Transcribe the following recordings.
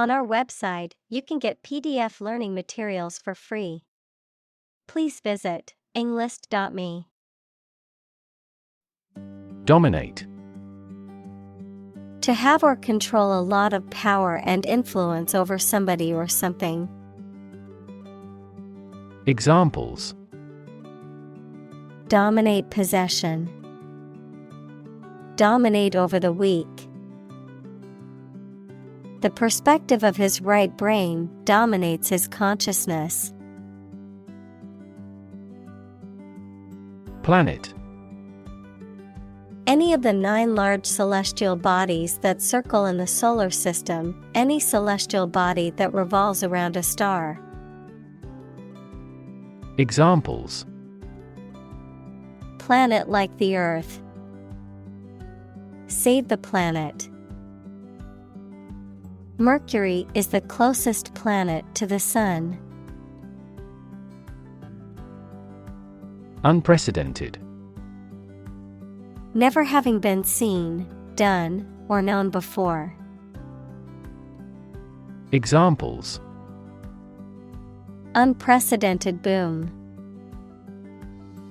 On our website, you can get PDF learning materials for free. Please visit englist.me. Dominate. To have or control a lot of power and influence over somebody or something. Examples: Dominate possession. Dominate over the weak. The perspective of his right brain dominates his consciousness. Planet. Any of the 9 large celestial bodies that circle in the solar system, any celestial body that revolves around a star. Examples: Planet like the Earth. Save the planet. Mercury is the closest planet to the Sun. Unprecedented. Never having been seen, done, or known before. Examples: Unprecedented boom.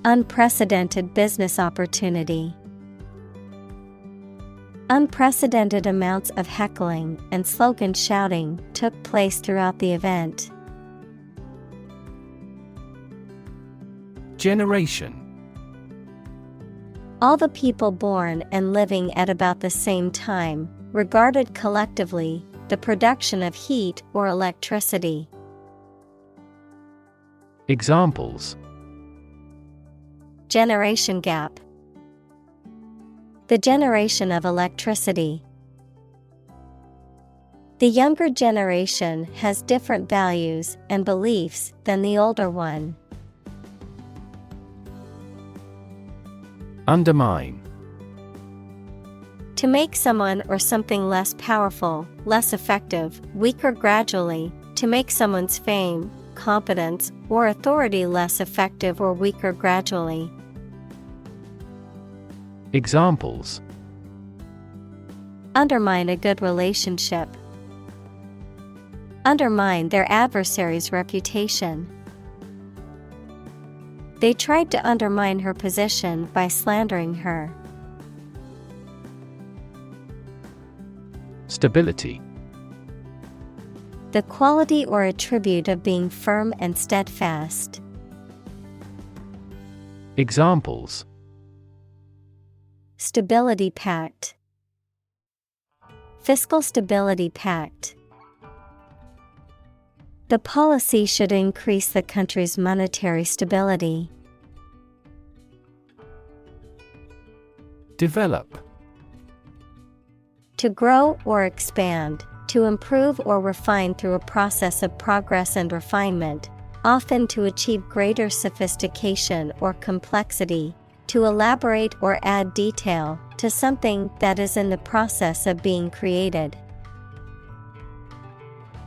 Unprecedented business opportunity. Unprecedented amounts of heckling and slogan shouting took place throughout the event. Generation. All the people born and living at about the same time, regarded collectively, the production of heat or electricity. Examples: Generation gap. The generation of electricity. The younger generation has different values and beliefs than the older one. Undermine. To make someone or something less powerful, less effective, weaker gradually, to make someone's fame, competence, or authority less effective or weaker gradually. Examples: Undermine a good relationship. Undermine their adversary's reputation. They tried to undermine her position by slandering her. Stability. The quality or attribute of being firm and steadfast. Examples: Stability Pact. Fiscal Stability Pact. The policy should increase the country's monetary stability. Develop. To grow or expand, to improve or refine through a process of progress and refinement, often to achieve greater sophistication or complexity, to elaborate or add detail to something that is in the process of being created.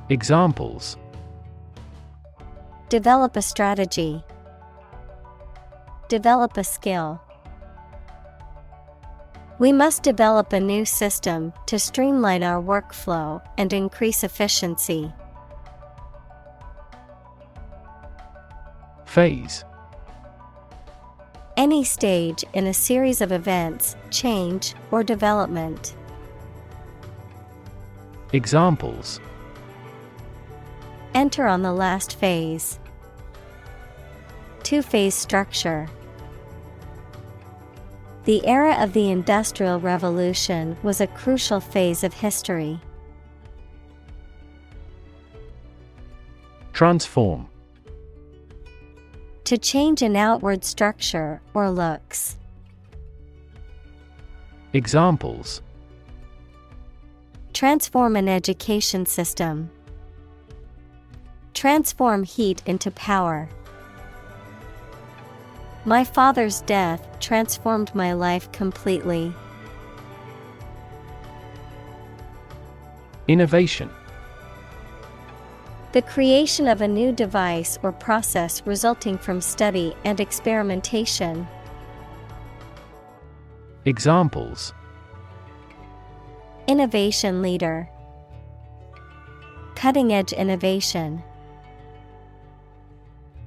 Examples: Develop a strategy. Develop a skill. We must develop a new system to streamline our workflow and increase efficiency. Phase. Any stage in a series of events, change, or development. Examples: Enter on the last phase. Two-phase structure. The era of the Industrial Revolution was a crucial phase of history. Transform. To change an outward structure or looks. Examples: Transform an education system. Transform heat into power. My father's death transformed my life completely. Innovation. The creation of a new device or process resulting from study and experimentation. Examples: Innovation leader. Cutting-edge innovation.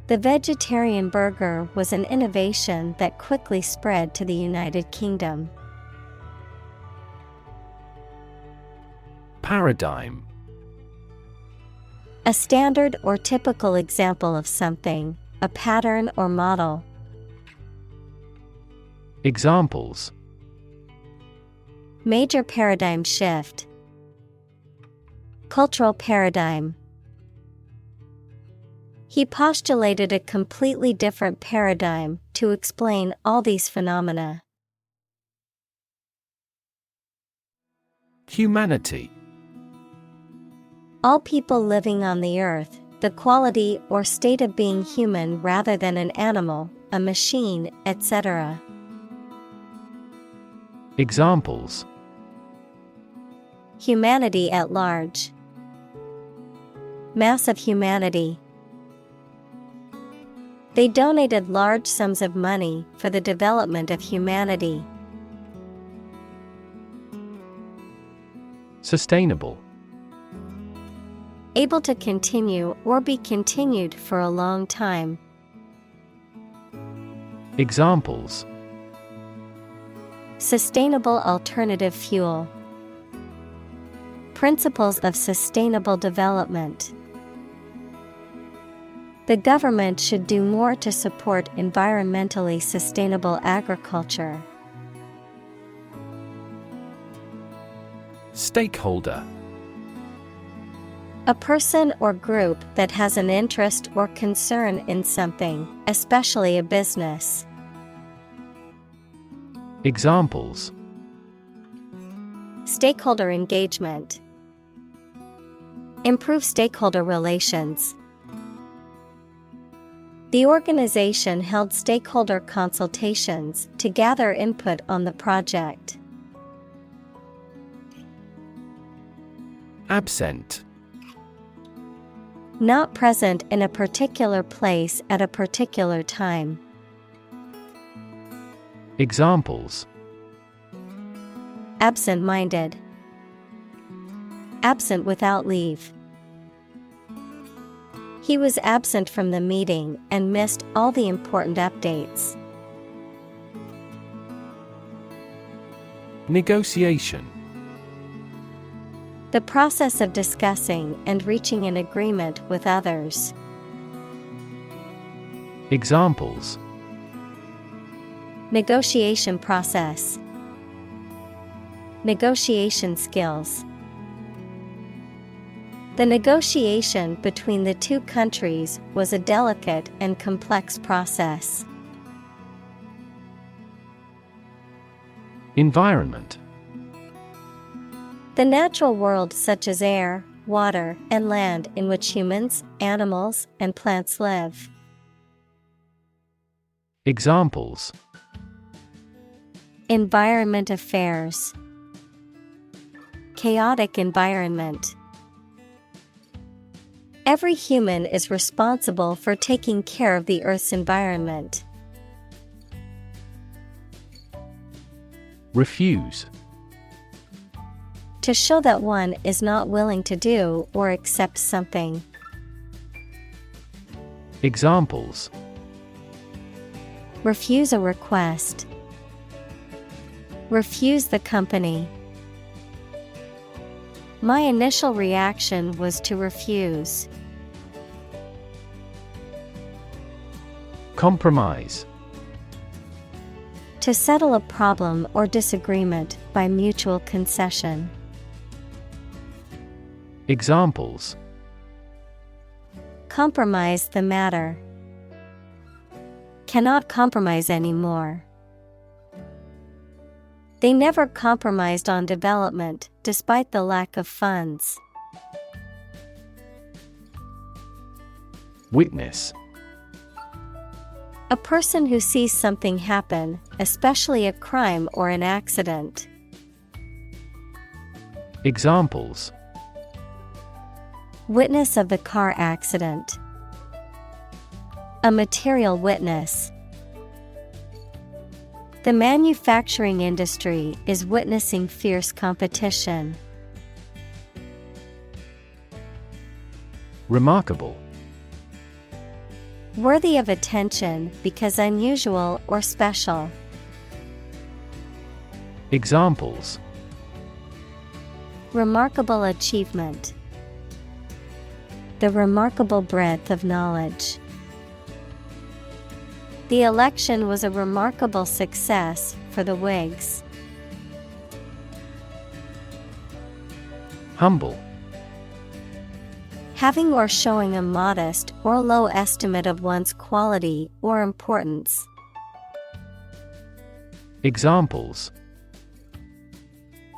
The vegetarian burger was an innovation that quickly spread to the United Kingdom. Paradigm. A standard or typical example of something, a pattern or model. Examples: Major paradigm shift. Cultural paradigm. He postulated a completely different paradigm to explain all these phenomena. Humanity. All people living on the earth, the quality or state of being human rather than an animal, a machine, etc. Examples: Humanity at large. Mass of humanity. They donated large sums of money for the development of humanity. Sustainable. Able to continue or be continued for a long time. Examples: Sustainable alternative fuel. Principles of sustainable development. The government should do more to support environmentally sustainable agriculture. Stakeholder. A person or group that has an interest or concern in something, especially a business. Examples: Stakeholder engagement. Improve stakeholder relations. The organization held stakeholder consultations to gather input on the project. Absent. Not present in a particular place at a particular time. Examples: Absent-minded. Absent without leave. He was absent from the meeting and missed all the important updates. Negotiation. The process of discussing and reaching an agreement with others. Examples: Negotiation process. Negotiation skills. The negotiation between the two countries was a delicate and complex process. Environment. The natural world such as air, water, and land in which humans, animals, and plants live. Examples: Environment affairs. Chaotic environment. Every human is responsible for taking care of the Earth's environment. Refuse. To show that one is not willing to do or accept something. Examples: Refuse a request. Refuse the company. My initial reaction was to refuse. Compromise. To settle a problem or disagreement by mutual concession. Examples: Compromise the matter. Cannot compromise anymore. They never compromised on development, despite the lack of funds. Witness. A person who sees something happen, especially a crime or an accident. Examples: Witness of the car accident. A material witness. The manufacturing industry is witnessing fierce competition. Remarkable. Worthy of attention because unusual or special. Examples: Remarkable achievement. The remarkable breadth of knowledge. The election was a remarkable success for the Whigs. Humble. Having or showing a modest or low estimate of one's quality or importance. Examples: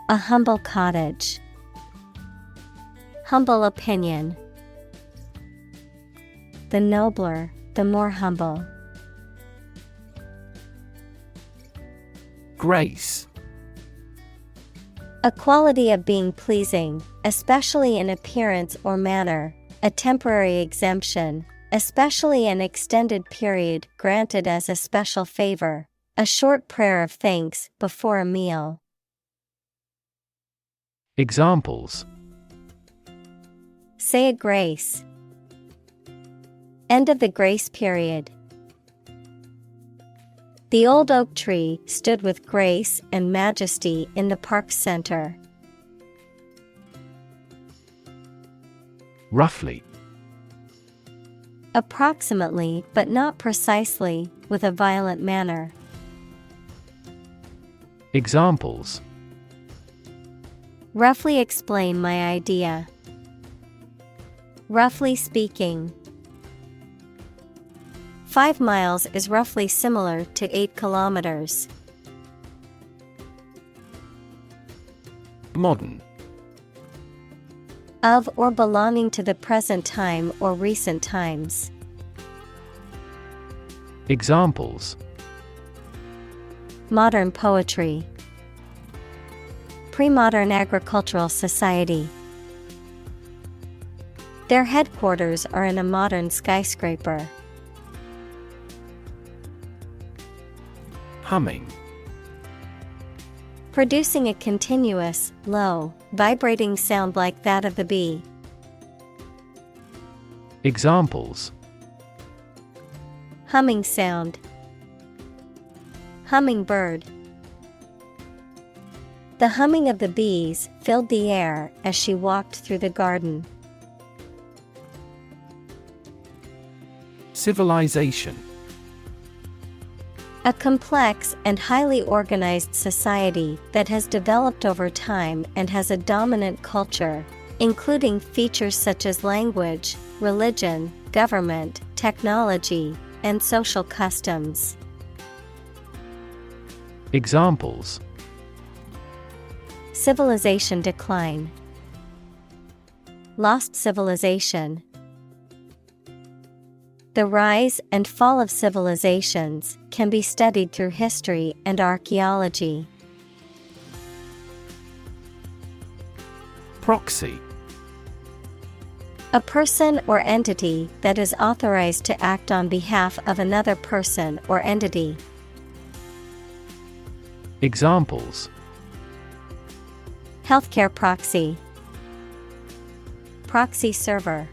A humble cottage. Humble opinion. The nobler, the more humble. Grace. A quality of being pleasing, especially in appearance or manner, a temporary exemption, especially an extended period granted as a special favor, a short prayer of thanks before a meal. Examples: Say a grace. End of the grace period. The old oak tree stood with grace and majesty in the park's center. Roughly. Approximately, but not precisely, with a violent manner. Examples: Roughly explain my idea. Roughly speaking. 5 miles is roughly similar to 8 kilometers. Modern. Of or belonging to the present time or recent times. Examples: Modern poetry. Pre-modern agricultural society. Their headquarters are in a modern skyscraper. Humming. Producing a continuous, low, vibrating sound like that of the bee. Examples: Humming sound. Hummingbird. The humming of the bees filled the air as she walked through the garden. Civilization. A complex and highly organized society that has developed over time and has a dominant culture, including features such as language, religion, government, technology, and social customs. Examples: Civilization decline. Lost civilization. The rise and fall of civilizations can be studied through history and archaeology. Proxy. A person or entity that is authorized to act on behalf of another person or entity. Examples: Healthcare proxy. Proxy server.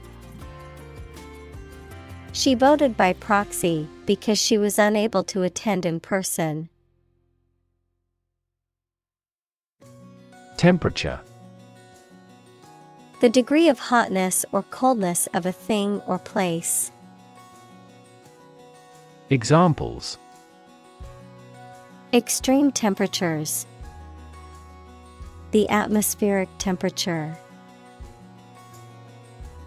She voted by proxy because she was unable to attend in person. Temperature. The degree of hotness or coldness of a thing or place. Examples: Extreme temperatures. The atmospheric temperature.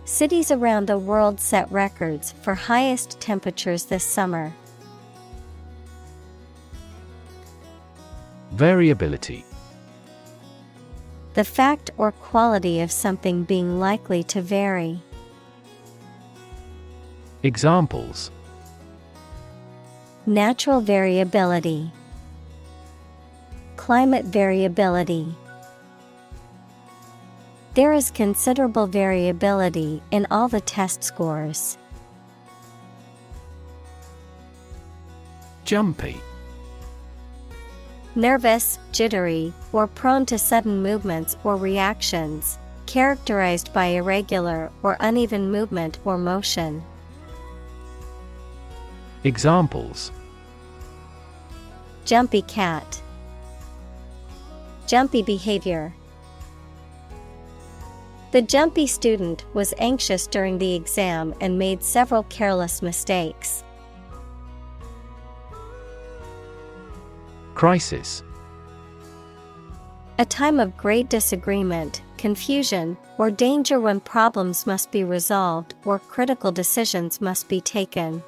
Cities around the world set records for highest temperatures this summer. Variability. The fact or quality of something being likely to vary. Examples: Natural variability. Climate variability. There is considerable variability in all the test scores. Jumpy. Nervous, jittery, or prone to sudden movements or reactions, characterized by irregular or uneven movement or motion. Examples: Jumpy cat. Jumpy behavior. The jumpy student was anxious during the exam and made several careless mistakes. Crisis. A time of great disagreement, confusion, or danger when problems must be resolved or critical decisions must be taken.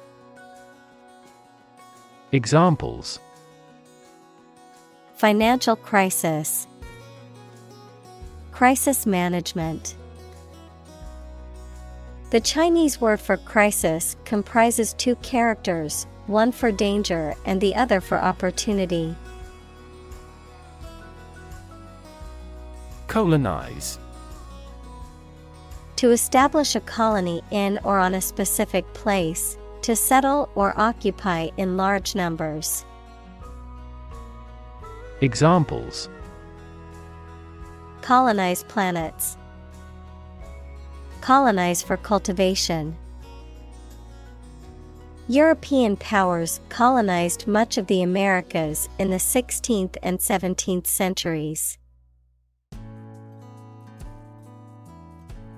Examples: Financial crisis. Crisis management. The Chinese word for crisis comprises two characters, one for danger and the other for opportunity. Colonize. To establish a colony in or on a specific place, to settle or occupy in large numbers. Examples: Colonize planets. Colonize for cultivation. European powers colonized much of the Americas in the 16th and 17th centuries.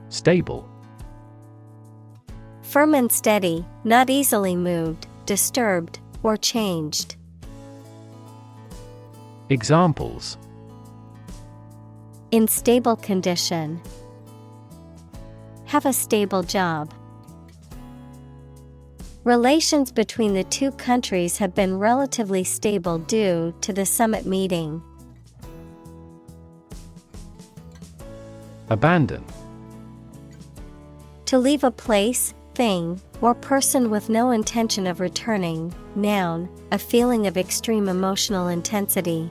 Stable. Firm and steady, not easily moved, disturbed, or changed. Examples: In stable condition. Have a stable job. Relations between the two countries have been relatively stable due to the summit meeting. Abandon. To leave a place, thing, or person with no intention of returning. Noun, a feeling of extreme emotional intensity.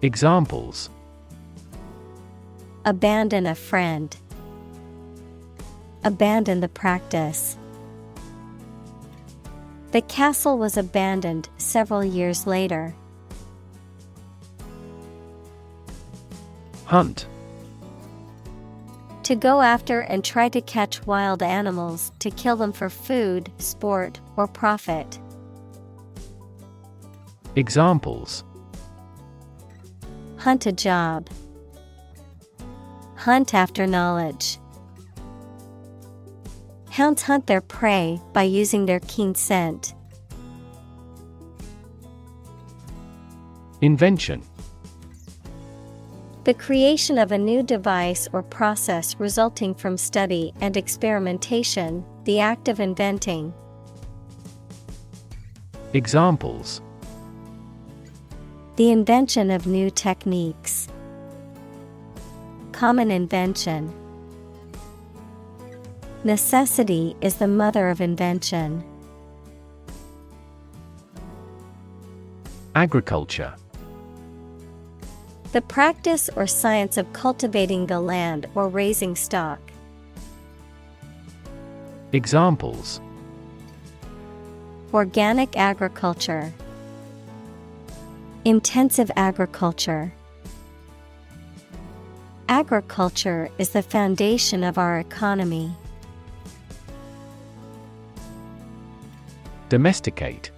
Examples: Abandon a friend. Abandon the practice. The castle was abandoned several years later. Hunt. To go after and try to catch wild animals to kill them for food, sport, or profit. Examples: Hunt a job. Hunt after knowledge. Hounds hunt their prey by using their keen scent. Invention. The creation of a new device or process resulting from study and experimentation, the act of inventing. Examples: The invention of new techniques. Common invention. Necessity is the mother of invention. Agriculture. The practice or science of cultivating the land or raising stock. Examples: Organic agriculture. Intensive agriculture. Agriculture is the foundation of our economy. Domesticate.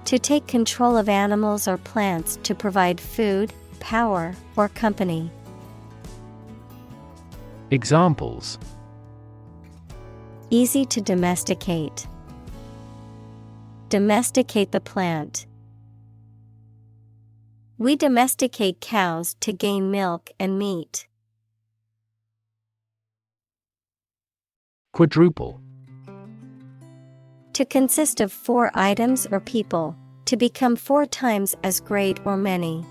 To take control of animals or plants to provide food, power, or company. Examples: Easy to domesticate. Domesticate the plant. We domesticate cows to gain milk and meat. Quadruple. To consist of 4 items or people, to become 4 times as great or many.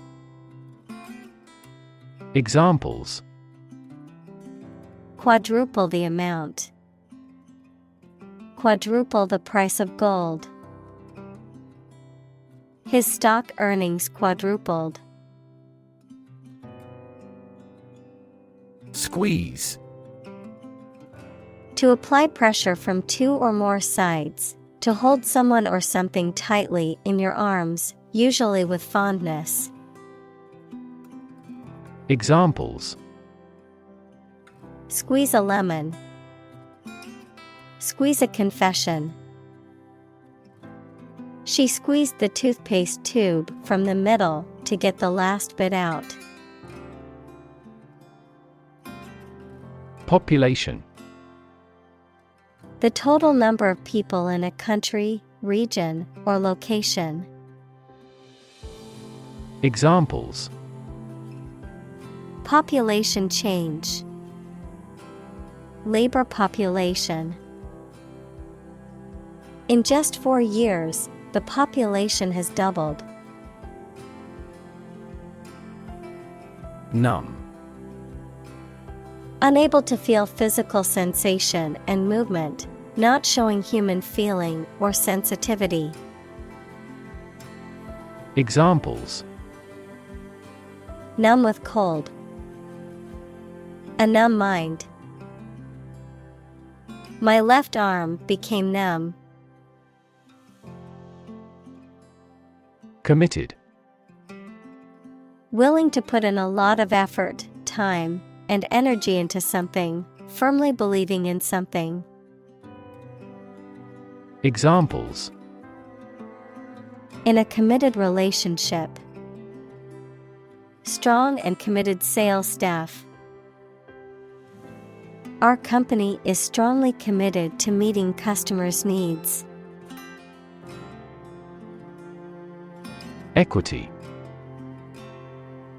Examples: Quadruple the amount. Quadruple the price of gold. His stock earnings quadrupled. Squeeze. To apply pressure from 2 or more sides, to hold someone or something tightly in your arms, usually with fondness. Examples: Squeeze a lemon. Squeeze a confession. She squeezed the toothpaste tube from the middle to get the last bit out. Population: The total number of people in a country, region, or location. Examples: Population change. Labor population. In just 4 years, the population has doubled. Numb: Unable to feel physical sensation and movement, not showing human feeling or sensitivity. Examples: Numb with cold. A numb mind. My left arm became numb. Committed: Willing to put in a lot of effort, time, and energy into something, firmly believing in something. Examples: In a committed relationship. Strong and committed sales staff. Our company is strongly committed to meeting customers' needs. Equity: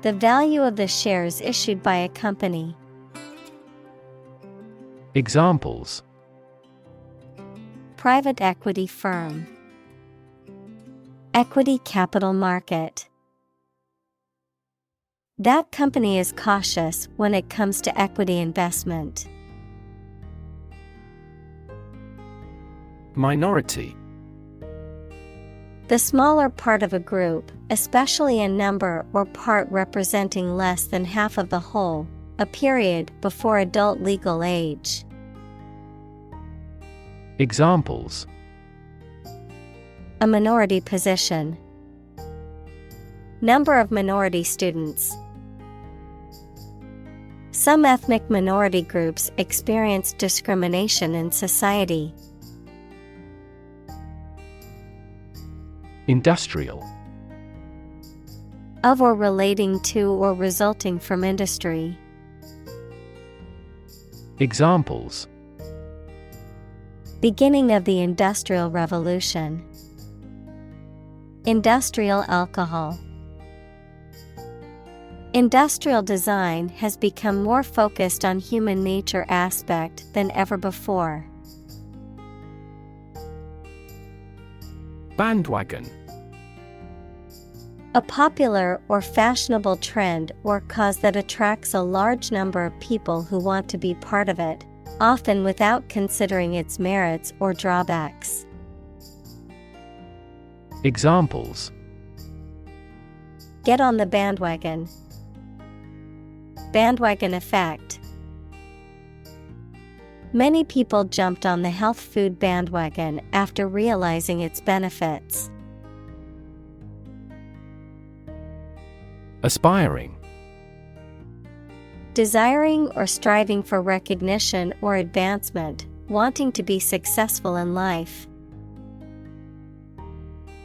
The value of the shares issued by a company. Examples: Private equity firm. Equity capital market. That company is cautious when it comes to equity investment. Minority: The smaller part of a group, especially in number or part representing less than half of the whole, a period before adult legal age. Examples: A minority position. Number of minority students. Some ethnic minority groups experience discrimination in society. Industrial: Of or relating to or resulting from industry. Examples: Beginning of the Industrial Revolution. Industrial alcohol. Industrial design has become more focused on human nature aspect than ever before. Bandwagon: A popular or fashionable trend or cause that attracts a large number of people who want to be part of it, often without considering its merits or drawbacks. Examples: Get on the bandwagon. Bandwagon effect. Many people jumped on the health food bandwagon after realizing its benefits. Aspiring: Desiring or striving for recognition or advancement, wanting to be successful in life.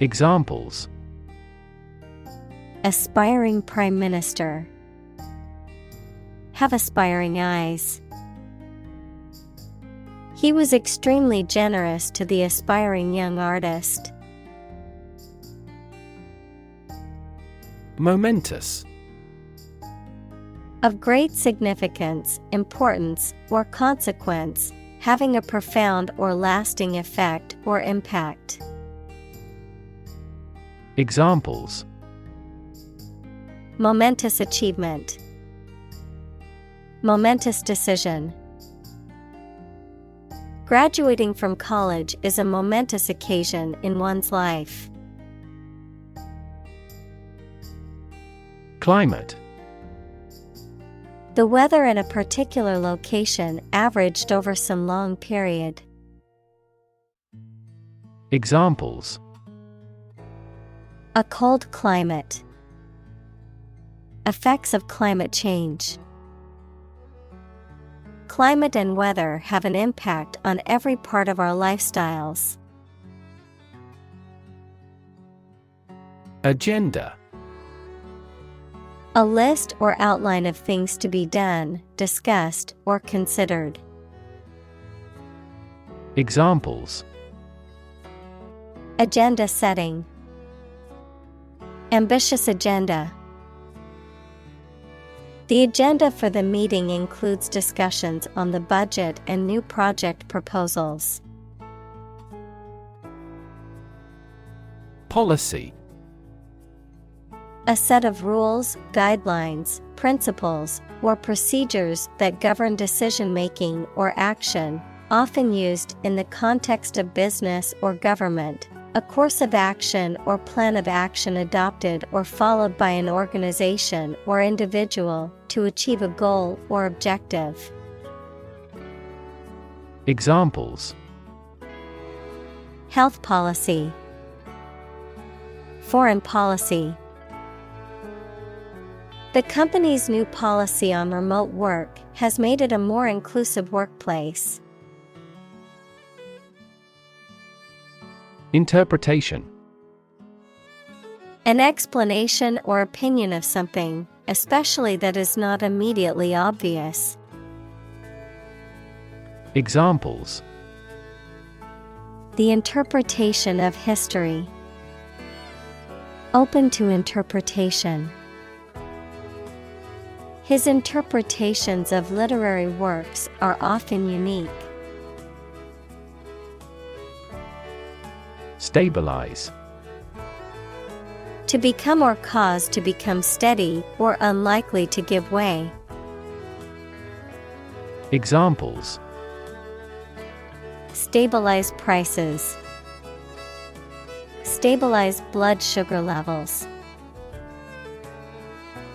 Examples: Aspiring prime minister. Have aspiring eyes. He was extremely generous to the aspiring young artist. Momentous: Of great significance, importance, or consequence, having a profound or lasting effect or impact. Examples: Momentous achievement. Momentous decision. Graduating from college is a momentous occasion in one's life. Climate: The weather in a particular location averaged over some long period. Examples: A cold climate. Effects of climate change. Climate and weather have an impact on every part of our lifestyles. Agenda. A list or outline of things to be done, discussed, or considered. Examples. Agenda setting. Ambitious agenda. The agenda for the meeting includes discussions on the budget and new project proposals. Policy. A set of rules, guidelines, principles, or procedures that govern decision-making or action, often used in the context of business or government. A course of action or plan of action adopted or followed by an organization or individual to achieve a goal or objective. Examples. Health policy. Foreign policy. The company's new policy on remote work has made it a more inclusive workplace. Interpretation. An explanation or opinion of something, especially that is not immediately obvious. Examples. The interpretation of history. Open to interpretation. His interpretations of literary works are often unique. Stabilize. To become or cause to become steady or unlikely to give way. Examples. Stabilize prices. Stabilize blood sugar levels.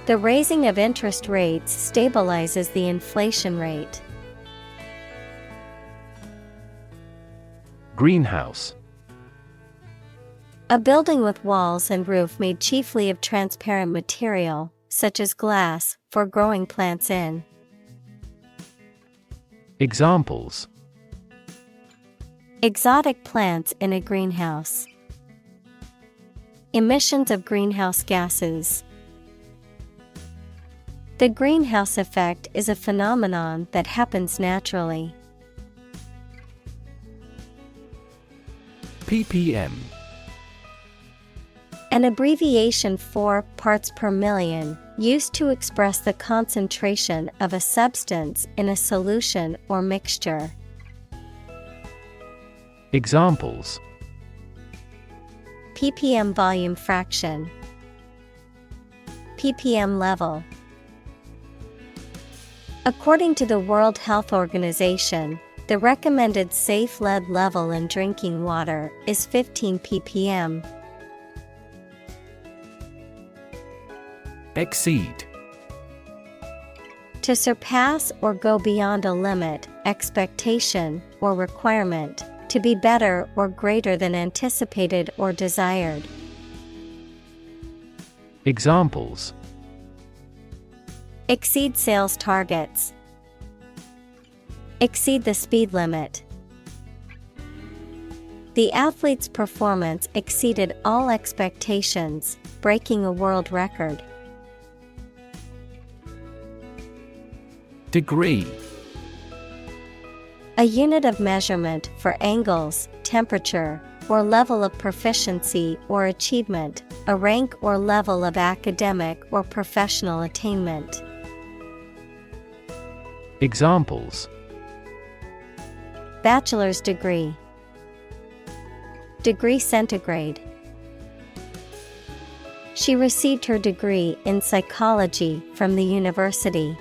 The raising of interest rates stabilizes the inflation rate. Greenhouse. A building with walls and roof made chiefly of transparent material, such as glass, for growing plants in. Examples. Exotic plants in a greenhouse. Emissions of greenhouse gases. The greenhouse effect is a phenomenon that happens naturally. ppm. An abbreviation for parts per million, used to express the concentration of a substance in a solution or mixture. Examples. ppm volume fraction. ppm level. According to the World Health Organization, the recommended safe lead level in drinking water is 15 ppm. Exceed. To surpass or go beyond a limit, expectation, or requirement, to be better or greater than anticipated or desired. Examples. Exceed sales targets. Exceed the speed limit. The athlete's performance exceeded all expectations, breaking a world record. Degree. A unit of measurement for angles, temperature, or level of proficiency or achievement, a rank or level of academic or professional attainment. Examples. Bachelor's degree. Degree centigrade. She received her degree in psychology from the university.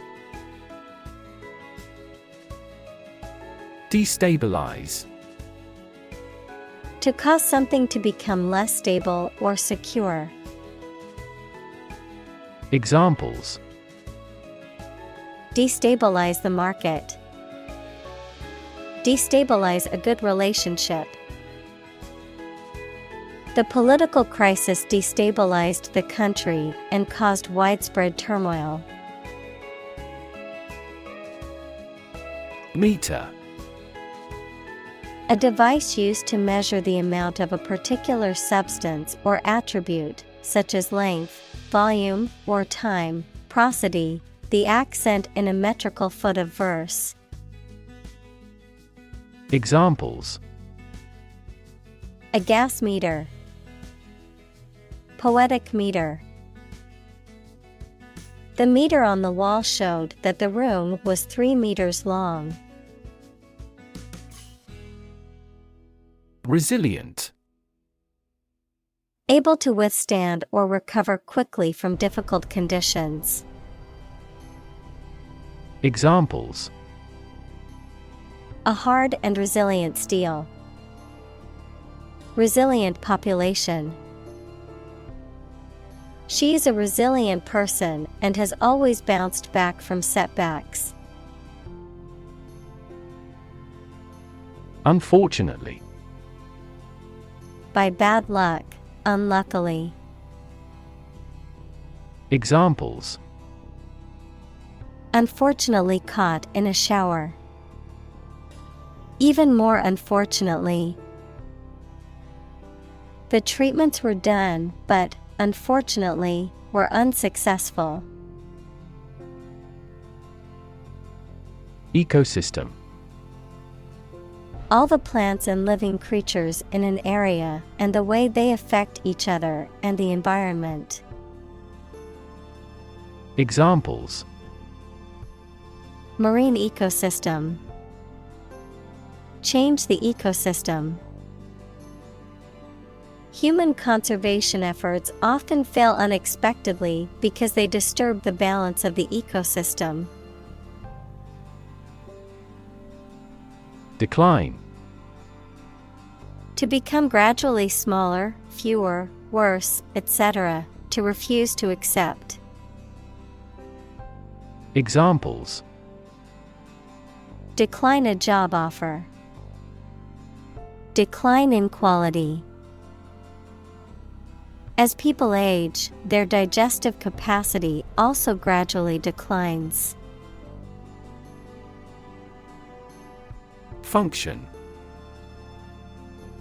Destabilize. To cause something to become less stable or secure. Examples. Destabilize the market. Destabilize a good relationship. The political crisis destabilized the country and caused widespread turmoil. Meter. A device used to measure the amount of a particular substance or attribute, such as length, volume, or time. Prosody, the accent in a metrical foot of verse. Examples: A gas meter. Poetic meter. The meter on the wall showed that the room was 3 meters long. Resilient. Able to withstand or recover quickly from difficult conditions. Examples: A hard and resilient steel. Resilient population. She is a resilient person and has always bounced back from setbacks. Unfortunately. By bad luck, unluckily. Examples: Unfortunately caught in a shower. Even more unfortunately. The treatments were done, but, unfortunately, were unsuccessful. Ecosystem. All the plants and living creatures in an area and the way they affect each other and the environment. Examples: Marine ecosystem. Change the ecosystem. Human conservation efforts often fail unexpectedly because they disturb the balance of the ecosystem. Decline. To become gradually smaller, fewer, worse, etc., to refuse to accept. Examples: Decline a job offer. Decline in quality. As people age, their digestive capacity also gradually declines. Function.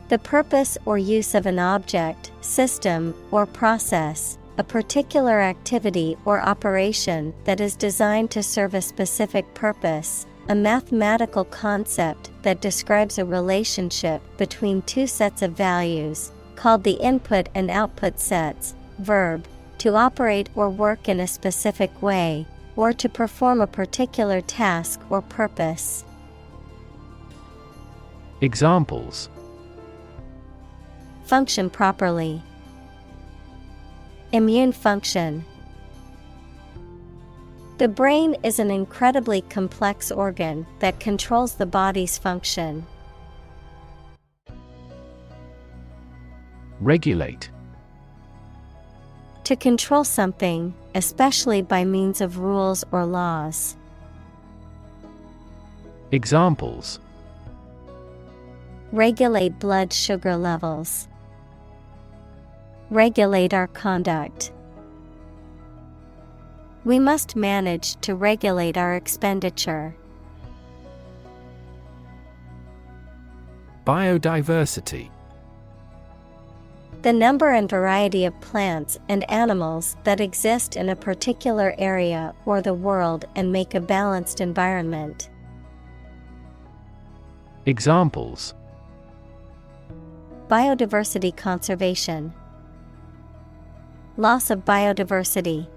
The purpose or use of an object, system, or process, a particular activity or operation that is designed to serve a specific purpose, a mathematical concept that describes a relationship between two sets of values, called the input and output sets. Verb, to operate or work in a specific way, or to perform a particular task or purpose. Examples: Function properly. Immune function. The brain is an incredibly complex organ that controls the body's function. Regulate. To control something, especially by means of rules or laws. Examples: Regulate blood sugar levels. Regulate our conduct. We must manage to regulate our expenditure. Biodiversity. The number and variety of plants and animals that exist in a particular area or the world and make a balanced environment. Examples: Biodiversity conservation. Loss of biodiversity.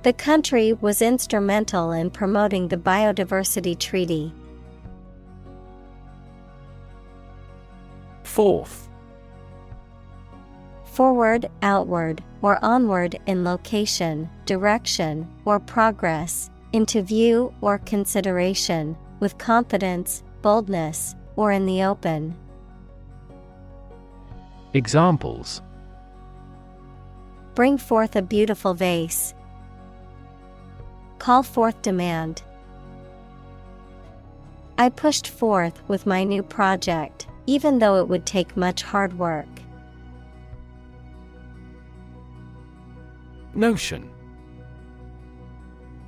The country was instrumental in promoting the Biodiversity Treaty. Forth. Forward, outward, or onward in location, direction, or progress, into view or consideration, with confidence, boldness, or in the open. Examples: Bring forth a beautiful vase. Call forth demand. I pushed forth with my new project, even though it would take much hard work. Notion.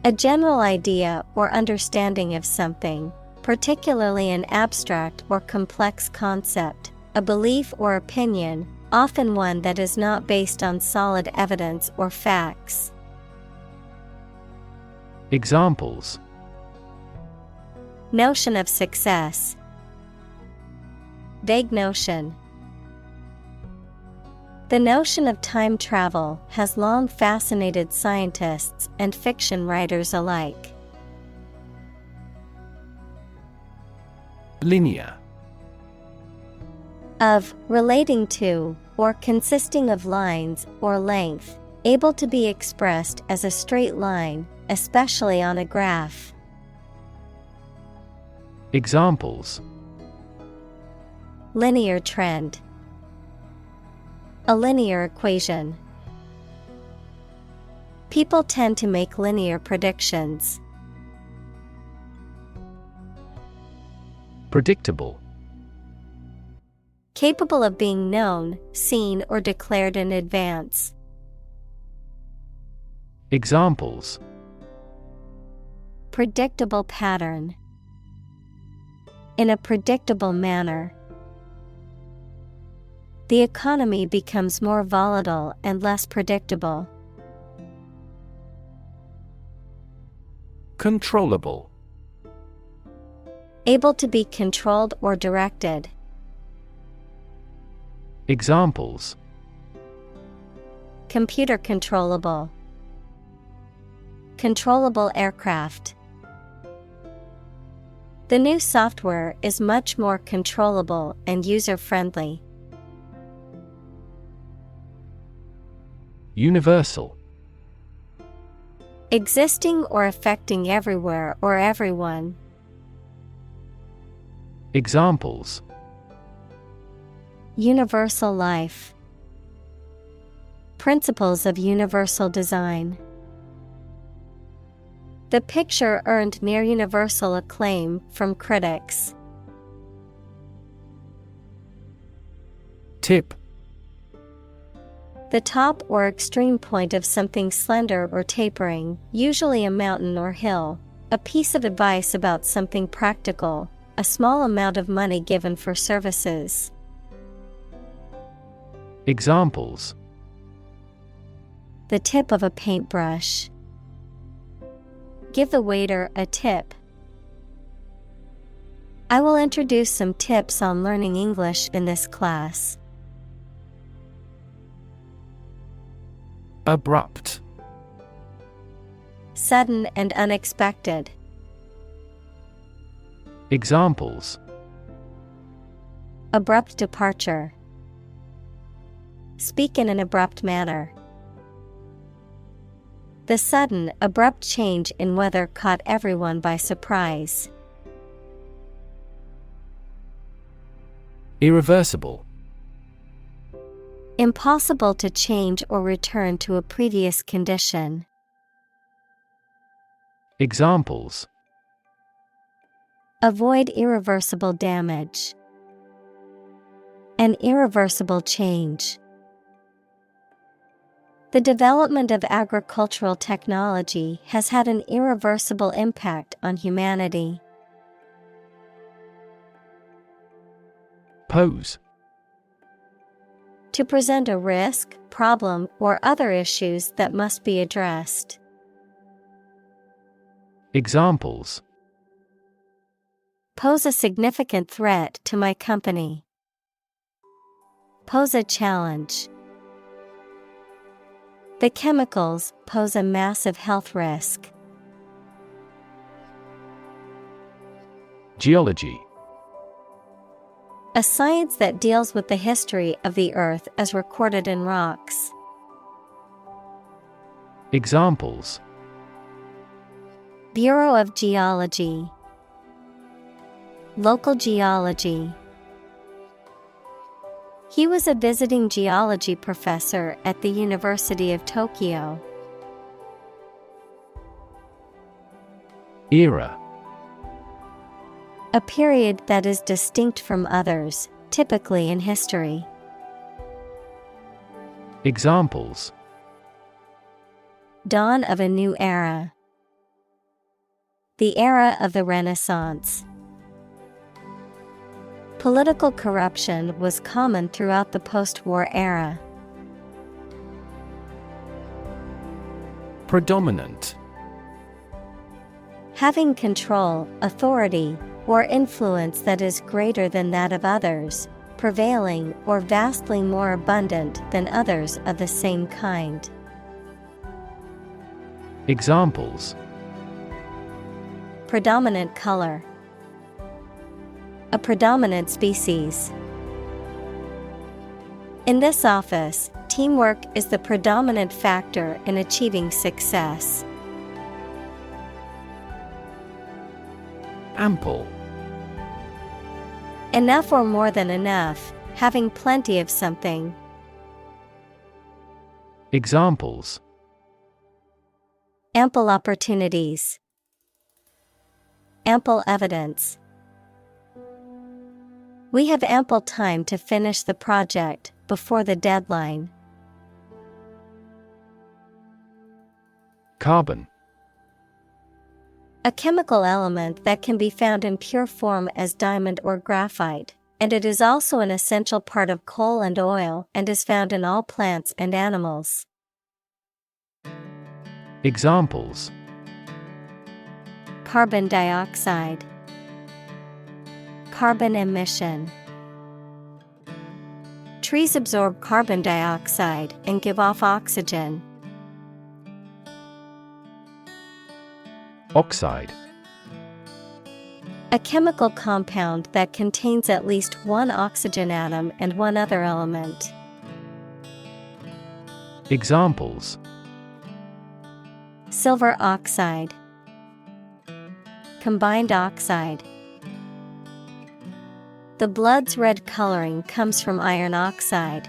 A general idea or understanding of something, particularly an abstract or complex concept, a belief or opinion, often one that is not based on solid evidence or facts. Examples: Notion of success. Vague notion. The notion of time travel has long fascinated scientists and fiction writers alike. Linear. Of, relating to, or consisting of lines or length, able to be expressed as a straight line, especially on a graph. Examples: Linear trend. A linear equation. People tend to make linear predictions. Predictable. Capable of being known, seen, or declared in advance. Examples: Predictable pattern. In a predictable manner. The economy becomes more volatile and less predictable. Controllable. Able to be controlled or directed. Examples: Computer controllable. Controllable aircraft. The new software is much more controllable and user-friendly. Universal. Existing or affecting everywhere or everyone. Examples: Universal life. Principles of universal design. The picture earned near universal acclaim from critics. Tip. The top or extreme point of something slender or tapering, usually a mountain or hill. A piece of advice about something practical, a small amount of money given for services. Examples: The tip of a paintbrush. Give the waiter a tip. I will introduce some tips on learning English in this class. Abrupt. Sudden and unexpected. Examples: Abrupt departure. Speak in an abrupt manner. The sudden, abrupt change in weather caught everyone by surprise. Irreversible. Impossible to change or return to a previous condition. Examples: Avoid irreversible damage. An irreversible change. The development of agricultural technology has had an irreversible impact on humanity. Pose. To present a risk, problem, or other issues that must be addressed. Examples: Pose a significant threat to my company. Pose a challenge. The chemicals pose a massive health risk. Geology. A science that deals with the history of the Earth as recorded in rocks. Examples: Bureau of Geology. Local geology. He was a visiting geology professor at the University of Tokyo. Era. A period that is distinct from others, typically in history. Examples: Dawn of a new era. The era of the Renaissance. Political corruption was common throughout the post-war era. Predominant. Having control, authority, or influence that is greater than that of others, prevailing or vastly more abundant than others of the same kind. Examples: Predominant color. A predominant species. In this office, teamwork is the predominant factor in achieving success. Ample. Enough or more than enough, having plenty of something. Examples: Ample opportunities. Ample evidence. We have ample time to finish the project before the deadline. Carbon. A chemical element that can be found in pure form as diamond or graphite, and it is also an essential part of coal and oil and is found in all plants and animals. Examples: Carbon dioxide. Carbon emission. Trees absorb carbon dioxide and give off oxygen. Oxide. A chemical compound that contains at least one oxygen atom and one other element. Examples: Silver oxide. Combined oxide. The blood's red coloring comes from iron oxide.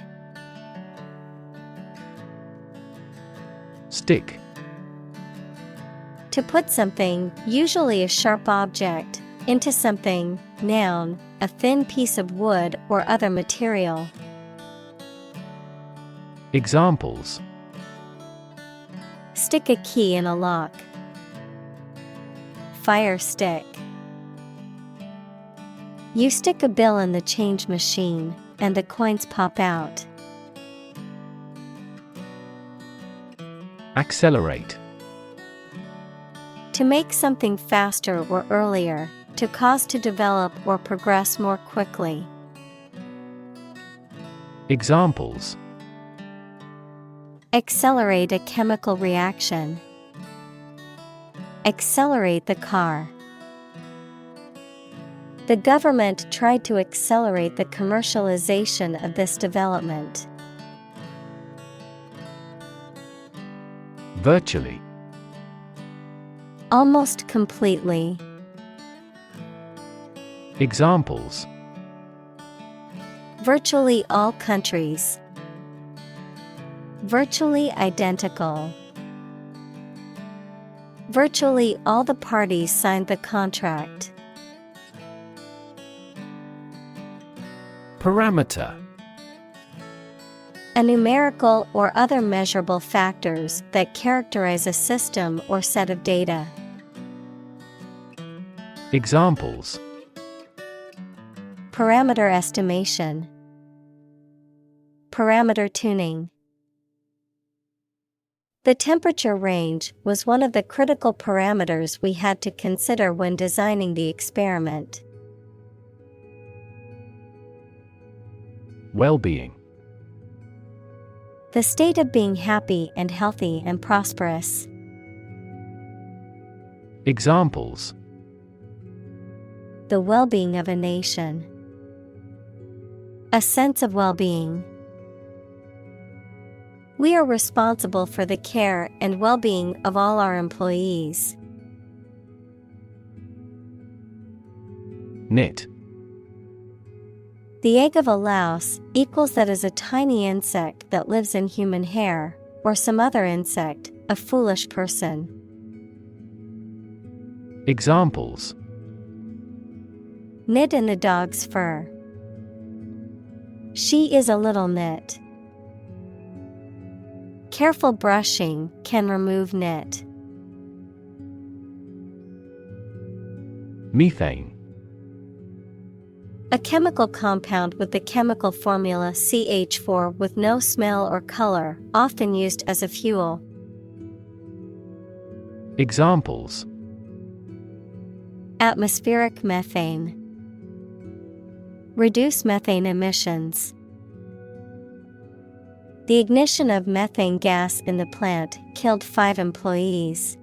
Stick. To put something, usually a sharp object, into something, noun, a thin piece of wood or other material. Examples: Stick a key in a lock. Fire stick. You stick a bill in the change machine, and the coins pop out. Accelerate. To make something faster or earlier, to cause to develop or progress more quickly. Examples: Accelerate a chemical reaction. Accelerate the car. The government tried to accelerate the commercialization of this development. Virtually. Almost completely. Examples: Virtually all countries. Virtually identical. Virtually all the parties signed the contract. Parameter. A numerical or other measurable factors that characterize a system or set of data. Examples: Parameter estimation. Parameter tuning. The temperature range was one of the critical parameters we had to consider when designing the experiment. Well-being. The state of being happy and healthy and prosperous. Examples: The well-being of a nation. A sense of well-being. We are responsible for the care and well-being of all our employees. Knit. The egg of a louse equals that is a tiny insect that lives in human hair, or some other insect, a foolish person. Examples: Knit in the dog's fur. She is a little knit. Careful brushing can remove knit. Methane. A chemical compound with the chemical formula CH4 with no smell or color, often used as a fuel. Examples: Atmospheric methane. Reduce methane emissions. The ignition of methane gas in the plant killed 5 employees.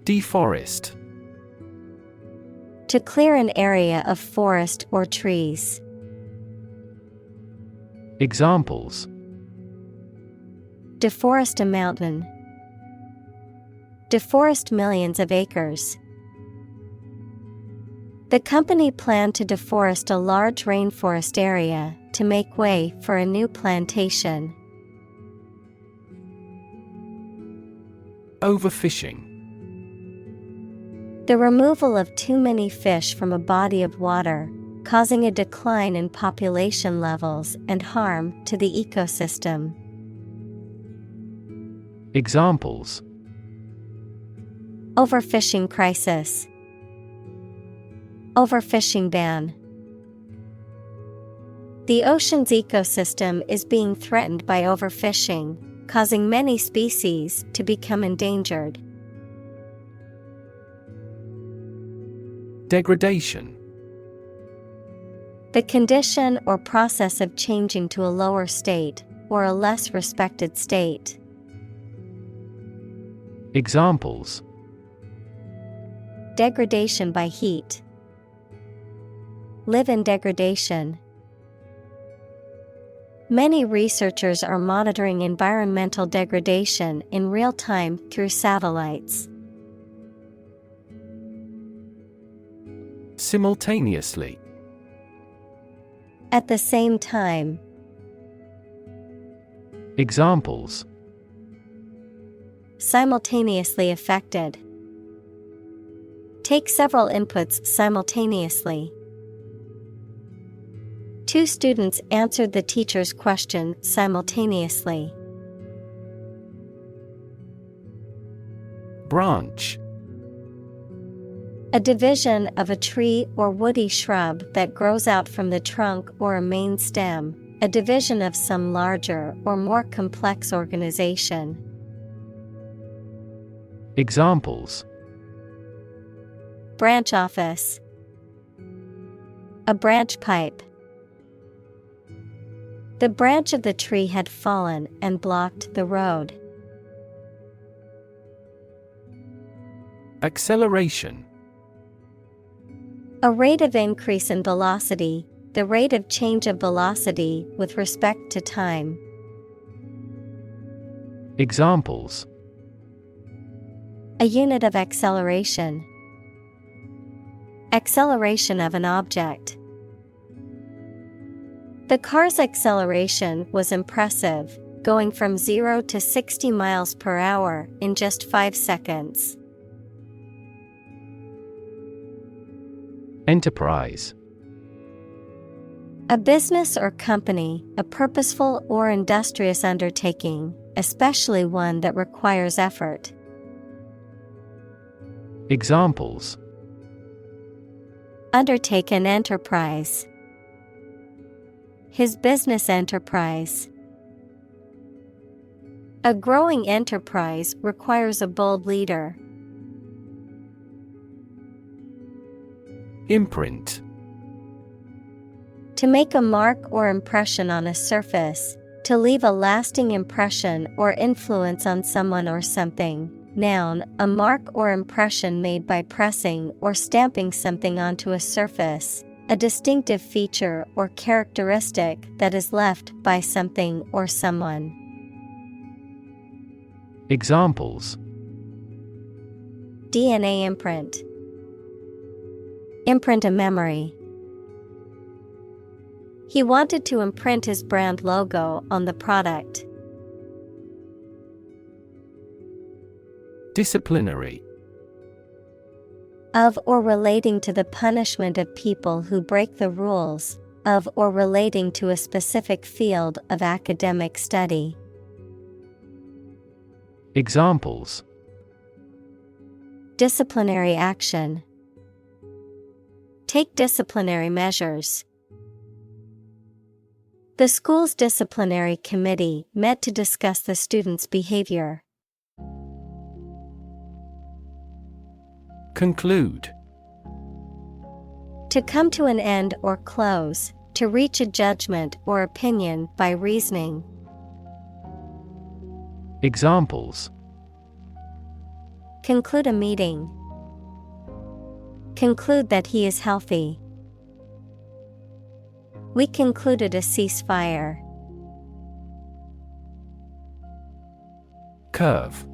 Deforest. To clear an area of forest or trees. Examples: Deforest a mountain. Deforest millions of acres. The company planned to deforest a large rainforest area to make way for a new plantation. Overfishing. The removal of too many fish from a body of water, causing a decline in population levels and harm to the ecosystem. Examples: Overfishing crisis. Overfishing ban. The ocean's ecosystem is being threatened by overfishing, causing many species to become endangered. Degradation. The condition or process of changing to a lower state, or a less respected state. Examples: Degradation by heat. Live in degradation. Many researchers are monitoring environmental degradation in real time through satellites. Simultaneously. At the same time. Examples: Simultaneously affected. Take several inputs simultaneously. 2 students answered the teacher's question simultaneously. Branch. A division of a tree or woody shrub that grows out from the trunk or a main stem, a division of some larger or more complex organization. Examples: Branch office. A branch pipe. The branch of the tree had fallen and blocked the road. Acceleration. A rate of increase in velocity, the rate of change of velocity with respect to time. Examples: A unit of acceleration. Acceleration of an object. The car's acceleration was impressive, going from 0 to 60 miles per hour in just 5 seconds. Enterprise. A business or company, a purposeful or industrious undertaking, especially one that requires effort. Examples: Undertake an enterprise. His business enterprise. A growing enterprise requires a bold leader. Imprint. To make a mark or impression on a surface, to leave a lasting impression or influence on someone or something. Noun, a mark or impression made by pressing or stamping something onto a surface, a distinctive feature or characteristic that is left by something or someone. Examples: DNA imprint. Imprint a memory. He wanted to imprint his brand logo on the product. Disciplinary. Of or relating to the punishment of people who break the rules, of or relating to a specific field of academic study. Examples: Disciplinary action. Take disciplinary measures. The school's disciplinary committee met to discuss the students' behavior. Conclude. To come to an end or close, to reach a judgment or opinion by reasoning. Examples: Conclude a meeting. Conclude that he is healthy. We concluded a ceasefire. Curve.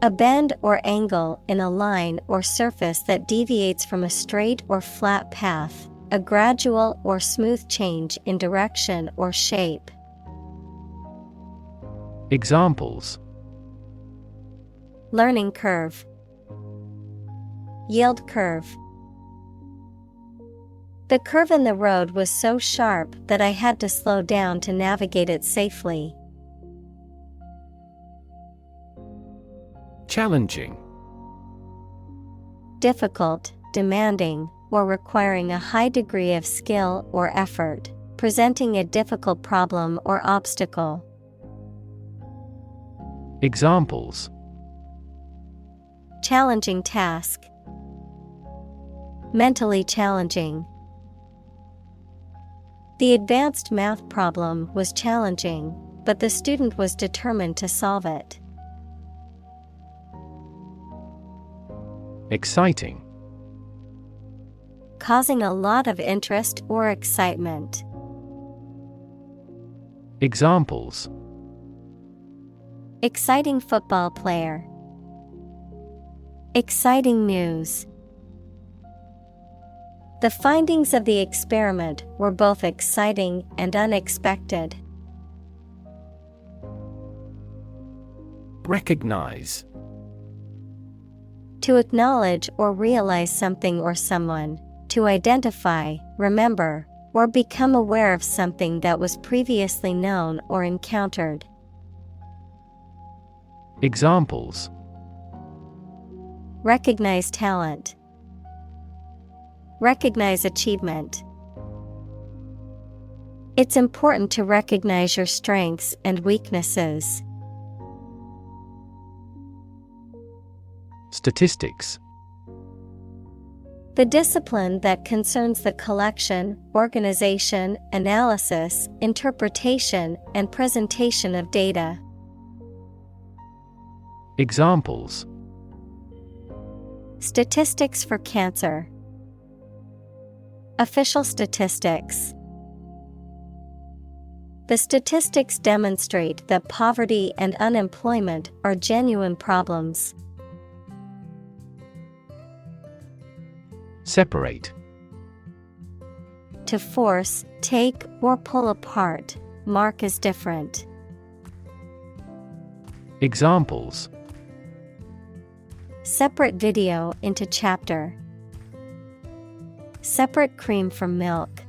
A bend or angle in a line or surface that deviates from a straight or flat path, a gradual or smooth change in direction or shape. Examples: Learning curve. Yield curve. The curve in the road was so sharp that I had to slow down to navigate it safely. Challenging. Difficult, demanding, or requiring a high degree of skill or effort, presenting a difficult problem or obstacle. Examples: Challenging task. Mentally challenging. The advanced math problem was challenging, but the student was determined to solve it. Exciting. Causing a lot of interest or excitement. Examples: Exciting football player. Exciting news. The findings of the experiment were both exciting and unexpected. Recognize. To acknowledge or realize something or someone, to identify, remember, or become aware of something that was previously known or encountered. Examples: Recognize talent. Recognize achievement. It's important to recognize your strengths and weaknesses. Statistics. The discipline that concerns the collection, organization, analysis, interpretation, and presentation of data. Examples: Statistics for cancer. Official statistics. The statistics demonstrate that poverty and unemployment are genuine problems. Separate. To force, take, or pull apart, mark as different. Examples: Separate video into chapter. Separate cream from milk.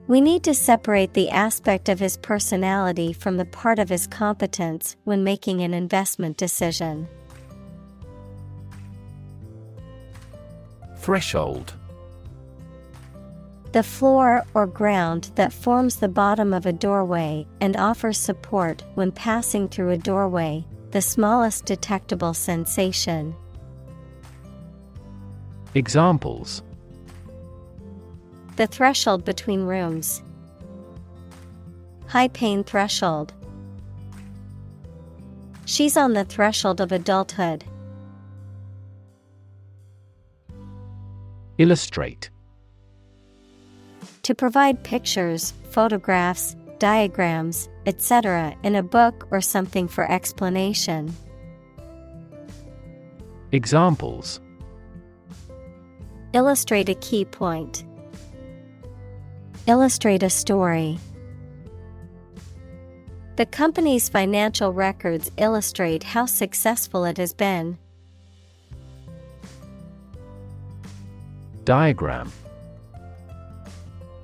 We need to separate the aspect of his personality from the part of his competence when making an investment decision. Threshold. The floor or ground that forms the bottom of a doorway and offers support when passing through a doorway, the smallest detectable sensation. Examples: The threshold between rooms. High pain threshold. She's on the threshold of adulthood. Illustrate. To provide pictures, photographs, diagrams, etc. in a book or something for explanation. Examples: Illustrate a key point. Illustrate a story. The company's financial records illustrate how successful it has been. Diagram.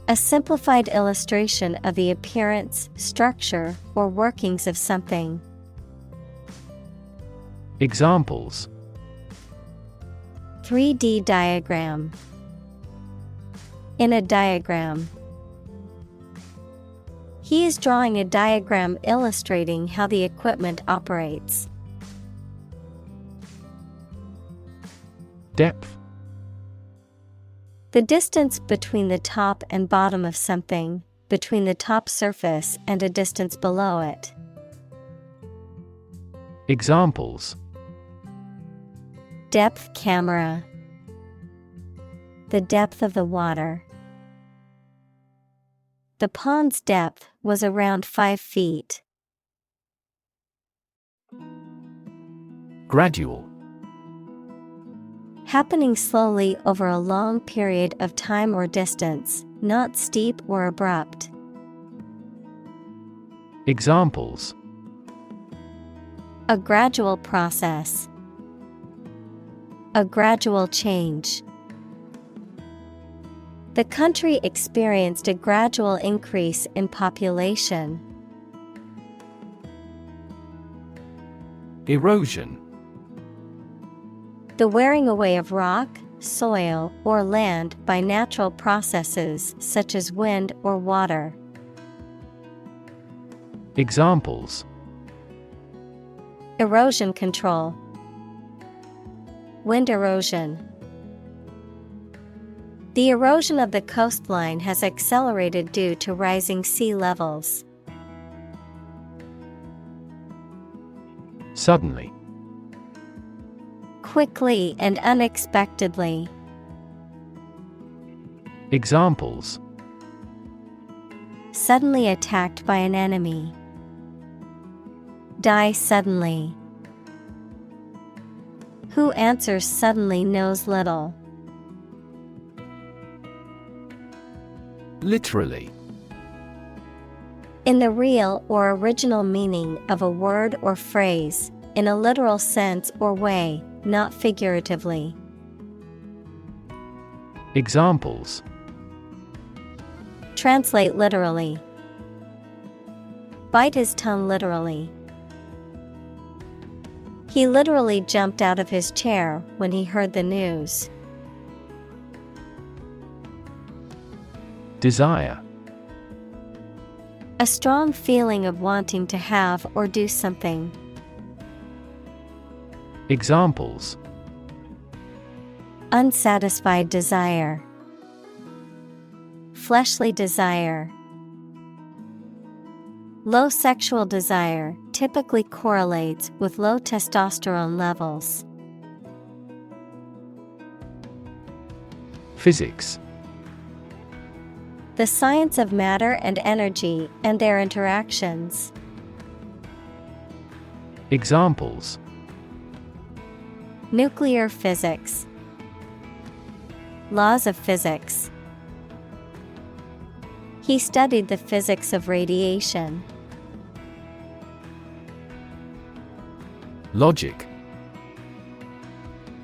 A simplified illustration of the appearance, structure, or workings of something. Examples: 3D diagram. In a diagram. He is drawing a diagram illustrating how the equipment operates. Depth. The distance between the top and bottom of something, between the top surface and a distance below it. Examples: Depth camera. The depth of the water. The pond's depth was around 5 feet. Gradual. Happening slowly over a long period of time or distance, not steep or abrupt. Examples: A gradual process. A gradual change. The country experienced a gradual increase in population. Erosion. The wearing away of rock, soil, or land by natural processes such as wind or water. Examples: Erosion control. Wind erosion. The erosion of the coastline has accelerated due to rising sea levels. Suddenly. Quickly and unexpectedly. Examples: Suddenly attacked by an enemy. Die suddenly. Who answers suddenly knows little. Literally. In the real or original meaning of a word or phrase, in a literal sense or way, not figuratively. Examples: Translate literally. Bite his tongue literally. He literally jumped out of his chair when he heard the news. Desire. A strong feeling of wanting to have or do something. Examples: Unsatisfied desire. Fleshly desire. Low sexual desire typically correlates with low testosterone levels. Physics. The science of matter and energy and their interactions. Examples: Nuclear physics. Laws of physics. He studied the physics of radiation. Logic.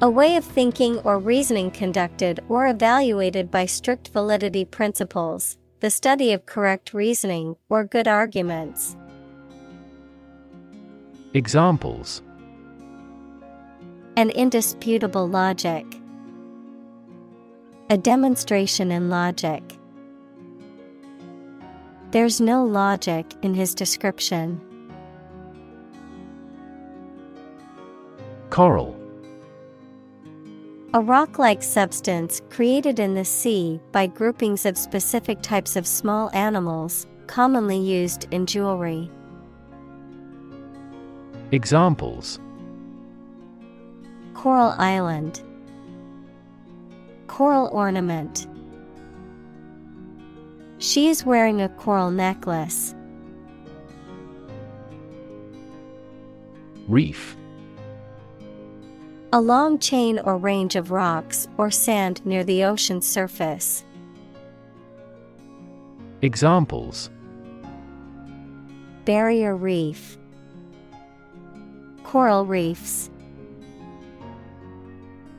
A way of thinking or reasoning conducted or evaluated by strict validity principles, the study of correct reasoning or good arguments. Examples: An indisputable logic. A demonstration in logic. There's no logic in his description. Coral. A rock-like substance created in the sea by groupings of specific types of small animals, commonly used in jewelry. Examples: Coral island. Coral ornament. She is wearing a coral necklace. Reef. A long chain or range of rocks or sand near the ocean's surface. Examples: Barrier reef. Coral reefs.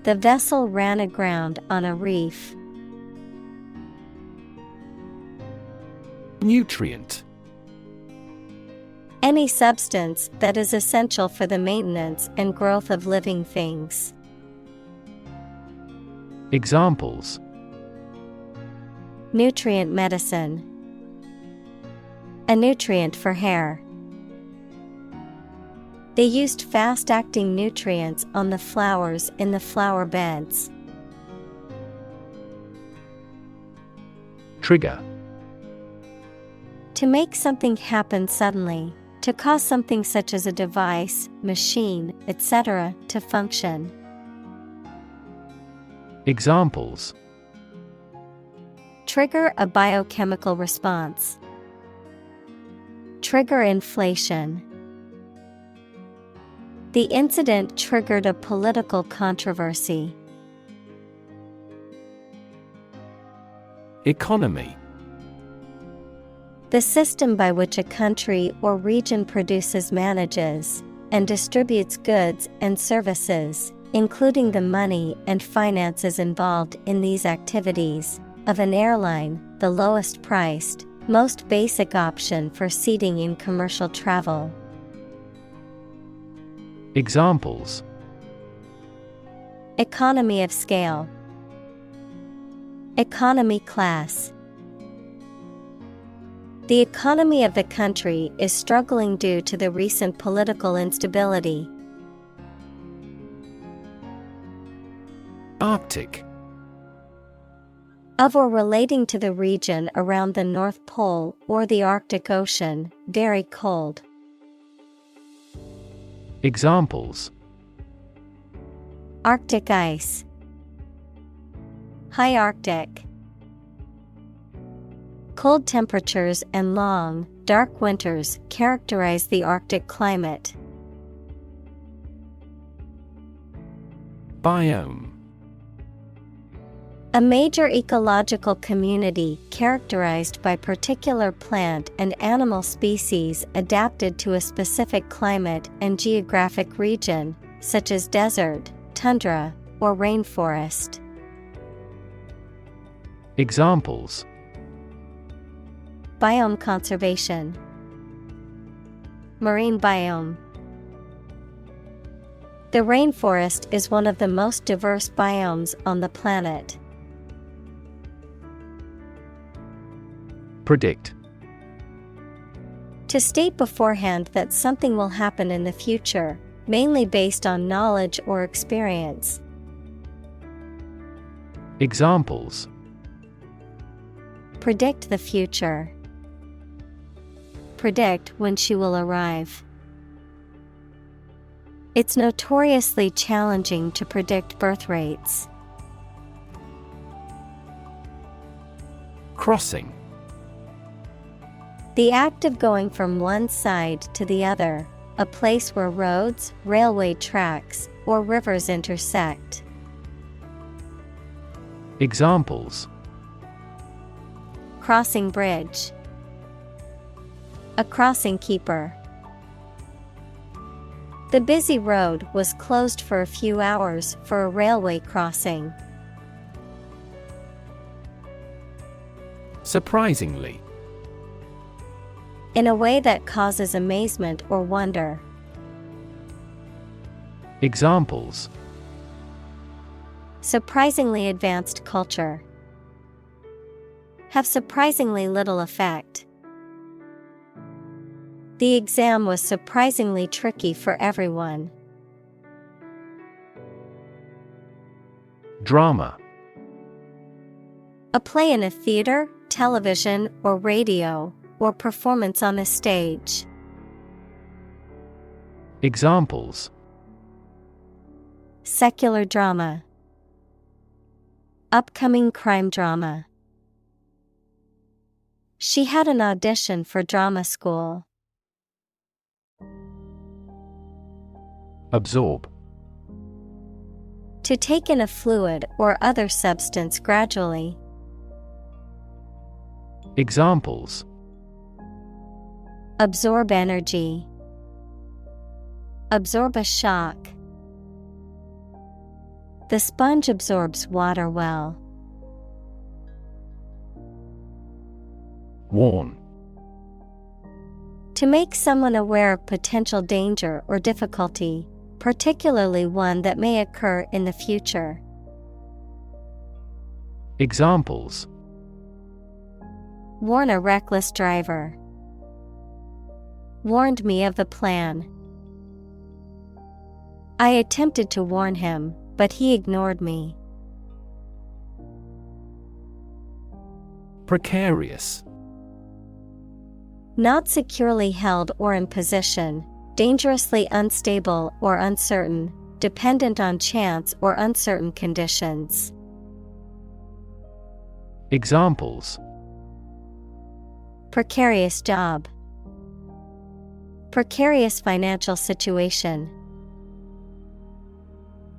The vessel ran aground on a reef. Nutrient. Any substance that is essential for the maintenance and growth of living things. Examples: Nutrient medicine. A nutrient for hair. They used fast-acting nutrients on the flowers in the flower beds. Trigger. To make something happen suddenly, to cause something such as a device, machine, etc., to function. Examples: Trigger a biochemical response. Trigger inflation. The incident triggered a political controversy. Economy. The system by which a country or region produces, manages, and distributes goods and services, including the money and finances involved in these activities, of an airline, the lowest priced, most basic option for seating in commercial travel. Examples: Economy of scale. Economy class. The economy of the country is struggling due to the recent political instability. Arctic. Of or relating to the region around the North Pole or the Arctic Ocean, very cold. Examples: Arctic ice. High Arctic. Cold temperatures and long, dark winters characterize the Arctic climate. Biome. A major ecological community characterized by particular plant and animal species adapted to a specific climate and geographic region, such as desert, tundra, or rainforest. Examples: Biome conservation. Marine biome. The rainforest is one of the most diverse biomes on the planet. Predict. To state beforehand that something will happen in the future, mainly based on knowledge or experience. Examples: Predict the future. Predict when she will arrive. It's notoriously challenging to predict birth rates. Crossing. The act of going from one side to the other, a place where roads, railway tracks, or rivers intersect. Examples: Crossing bridge. A crossing keeper. The busy road was closed for a few hours for a railway crossing. Surprisingly. In a way that causes amazement or wonder. Examples: Surprisingly advanced culture. Have surprisingly little effect. The exam was surprisingly tricky for everyone. Drama. A play in a theater, television, or radio, or performance on a stage. Examples: Secular drama. Upcoming crime drama. She had an audition for drama school. Absorb. To take in a fluid or other substance gradually. Examples: Absorb energy. Absorb a shock. The sponge absorbs water well. Warn. To make someone aware of potential danger or difficulty, particularly one that may occur in the future. Examples: Warn a reckless driver. Warned me of the plan. I attempted to warn him, but he ignored me. Precarious. Not securely held or in position, dangerously unstable or uncertain, dependent on chance or uncertain conditions. Examples: Precarious job. Precarious financial situation.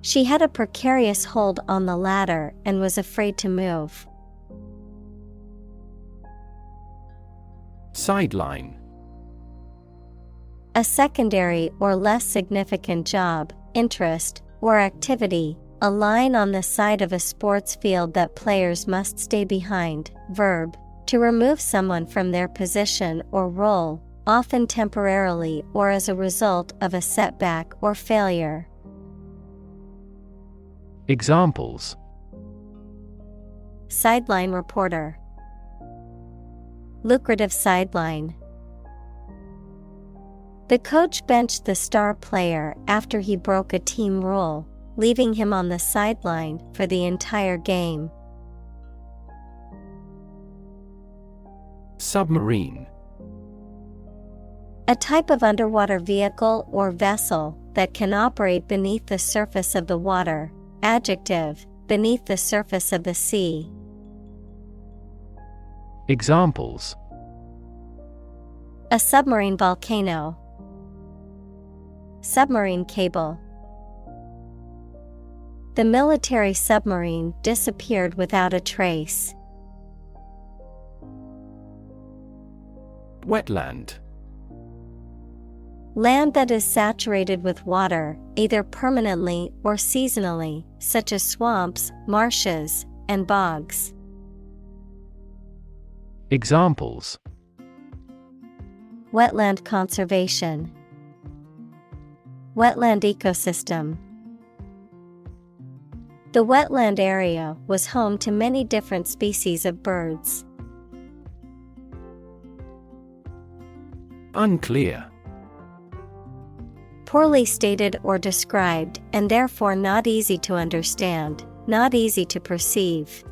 She had a precarious hold on the ladder and was afraid to move. Sideline. A secondary or less significant job, interest, or activity, a line on the side of a sports field that players must stay behind. Verb, to remove someone from their position or role, often temporarily or as a result of a setback or failure. Examples: Sideline reporter. Lucrative sideline. The coach benched the star player after he broke a team rule, leaving him on the sideline for the entire game. Submarine. A type of underwater vehicle or vessel that can operate beneath the surface of the water. Adjective, beneath the surface of the sea. Examples: A submarine volcano. Submarine cable. The military submarine disappeared without a trace. Wetland. Land that is saturated with water, either permanently or seasonally, such as swamps, marshes, and bogs. Examples: Wetland conservation. Wetland ecosystem. The wetland area was home to many different species of birds. Unclear. Poorly stated or described, and therefore not easy to understand, not easy to perceive.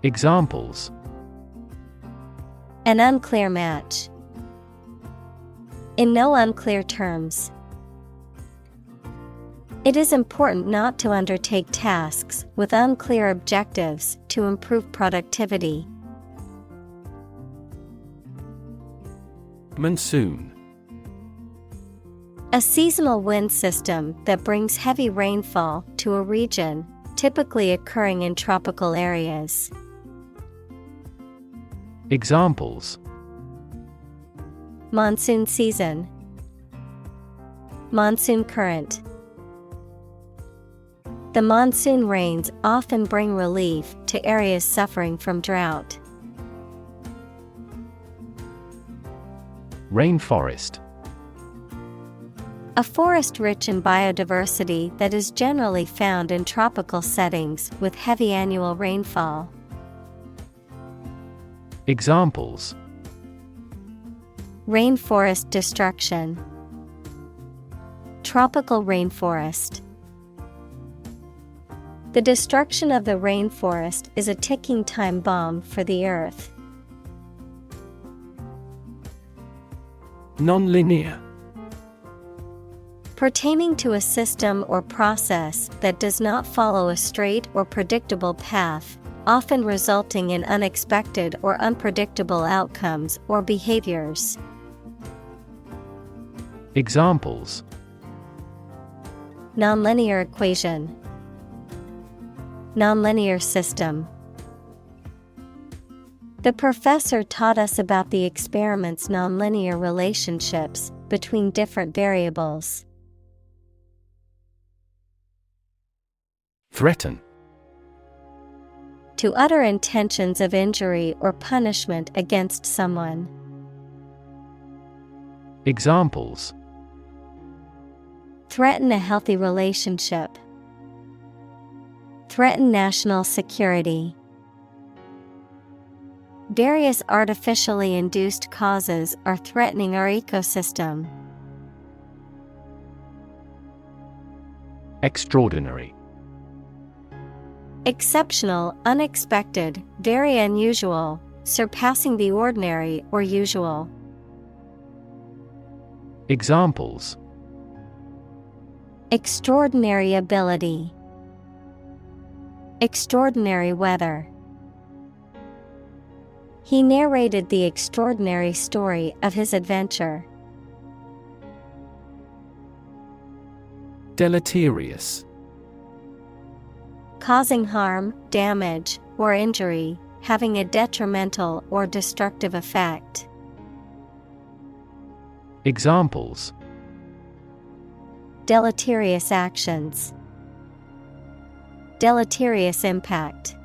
Examples: An unclear match. In no unclear terms. It is important not to undertake tasks with unclear objectives to improve productivity. Monsoon. A seasonal wind system that brings heavy rainfall to a region, typically occurring in tropical areas. Examples: Monsoon season. Monsoon current. The monsoon rains often bring relief to areas suffering from drought. Rainforest. A forest rich in biodiversity that is generally found in tropical settings with heavy annual rainfall. Examples: Rainforest destruction. Tropical rainforest. The destruction of the rainforest is a ticking time bomb for the Earth. Nonlinear. Pertaining to a system or process that does not follow a straight or predictable path, often resulting in unexpected or unpredictable outcomes or behaviors. Examples: Nonlinear equation. Nonlinear system. The professor taught us about the experiment's nonlinear relationships between different variables. Threaten. To utter intentions of injury or punishment against someone. Examples: Threaten a healthy relationship. Threaten national security. Various artificially induced causes are threatening our ecosystem. Extraordinary. Exceptional, unexpected, very unusual, surpassing the ordinary or usual. Examples: Extraordinary ability. Extraordinary weather. He narrated the extraordinary story of his adventure. Deleterious. Causing harm, damage, or injury, having a detrimental or destructive effect. Examples: Deleterious actions. Deleterious impact.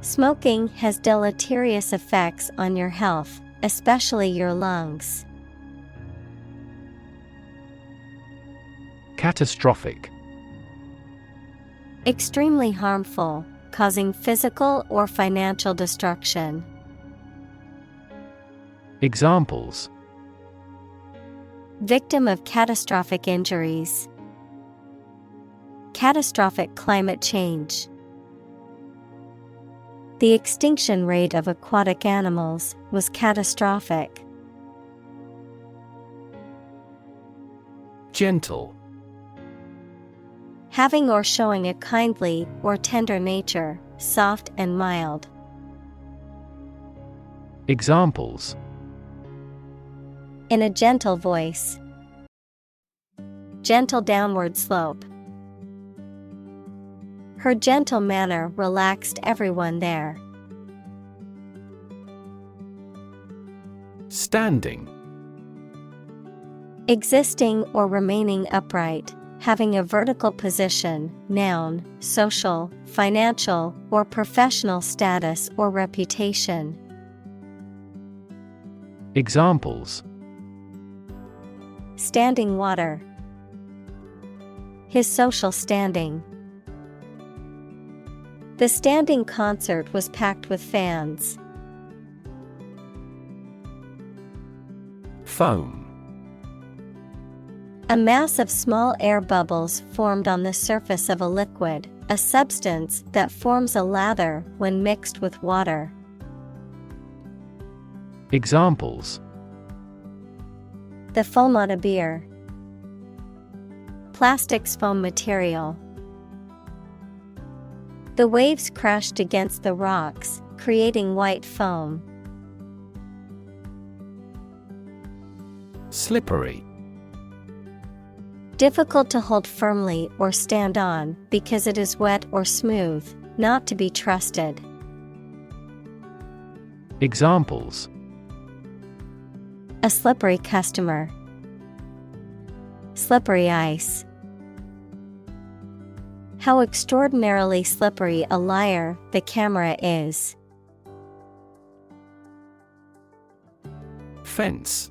Smoking has deleterious effects on your health, especially your lungs. Catastrophic. Extremely harmful, causing physical or financial destruction. Examples: Victim of catastrophic injuries. Catastrophic climate change. The extinction rate of aquatic animals was catastrophic. Gentle. Having or showing a kindly or tender nature, soft and mild. Examples: In a gentle voice. Gentle downward slope. Her gentle manner relaxed everyone there. Standing. Existing or remaining upright, having a vertical position, noun, social, financial, or professional status or reputation. Examples: Standing water. His social standing. The standing concert was packed with fans. Foam. A mass of small air bubbles formed on the surface of a liquid, a substance that forms a lather when mixed with water. Examples: The foam on a beer. Plastics foam material. The waves crashed against the rocks, creating white foam. Slippery. Difficult to hold firmly or stand on because it is wet or smooth, not to be trusted. Examples: A slippery customer. Slippery ice. How extraordinarily slippery a liar the camera is. Fence.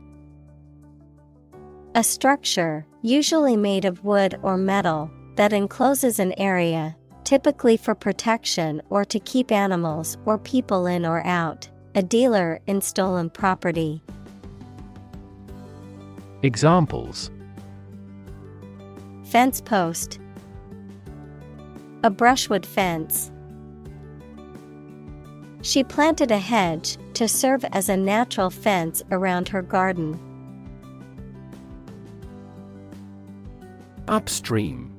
A structure, usually made of wood or metal, that encloses an area, typically for protection or to keep animals or people in or out. A dealer in stolen property. Examples: Fence post. A brushwood fence. She planted a hedge to serve as a natural fence around her garden. Upstream.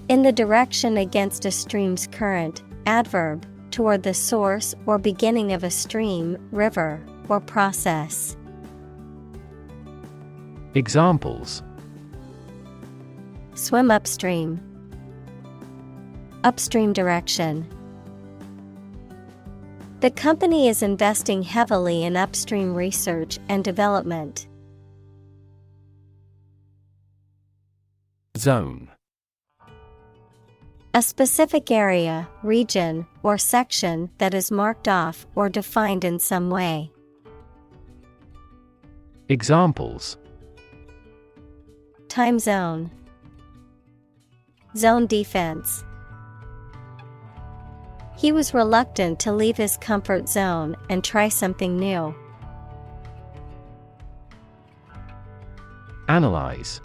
In the direction against a stream's current, adverb, toward the source or beginning of a stream, river, or process. Examples: Swim upstream. Upstream direction. The company is investing heavily in upstream research and development. Zone. A specific area, region, or section that is marked off or defined in some way. Examples: Time zone. Zone defense. He was reluctant to leave his comfort zone and try something new. Analyze.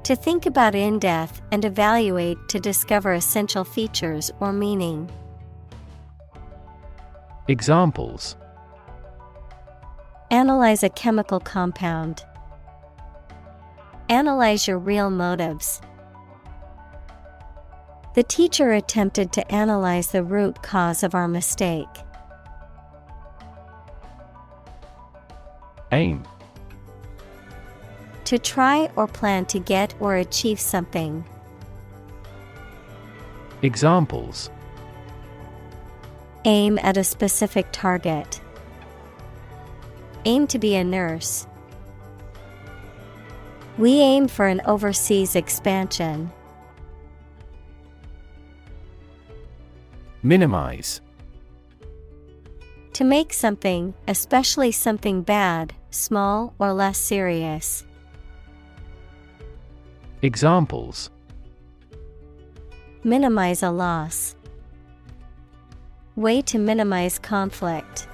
To think about in depth and evaluate to discover essential features or meaning. Examples: analyze a chemical compound. Analyze your real motives. The teacher attempted to analyze the root cause of our mistake. Aim. To try or plan to get or achieve something. Examples: aim at a specific target. Aim to be a nurse. We aim for an overseas expansion. Minimize. To make something, especially something bad, small or less serious. Examples: minimize a loss. Way to minimize conflict.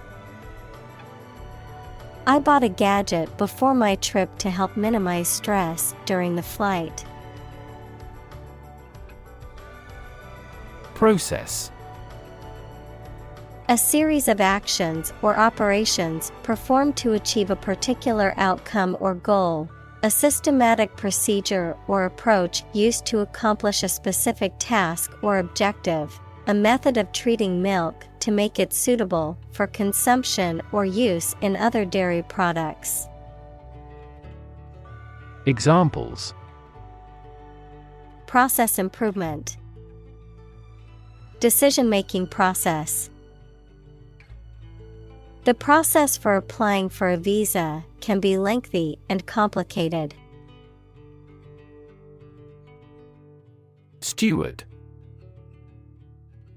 I bought a gadget before my trip to help minimize stress during the flight. Process. A series of actions or operations performed to achieve a particular outcome or goal. A systematic procedure or approach used to accomplish a specific task or objective. A method of treating milk to make it suitable for consumption or use in other dairy products. Examples: process improvement. Decision-making process. The process for applying for a visa can be lengthy and complicated. Steward.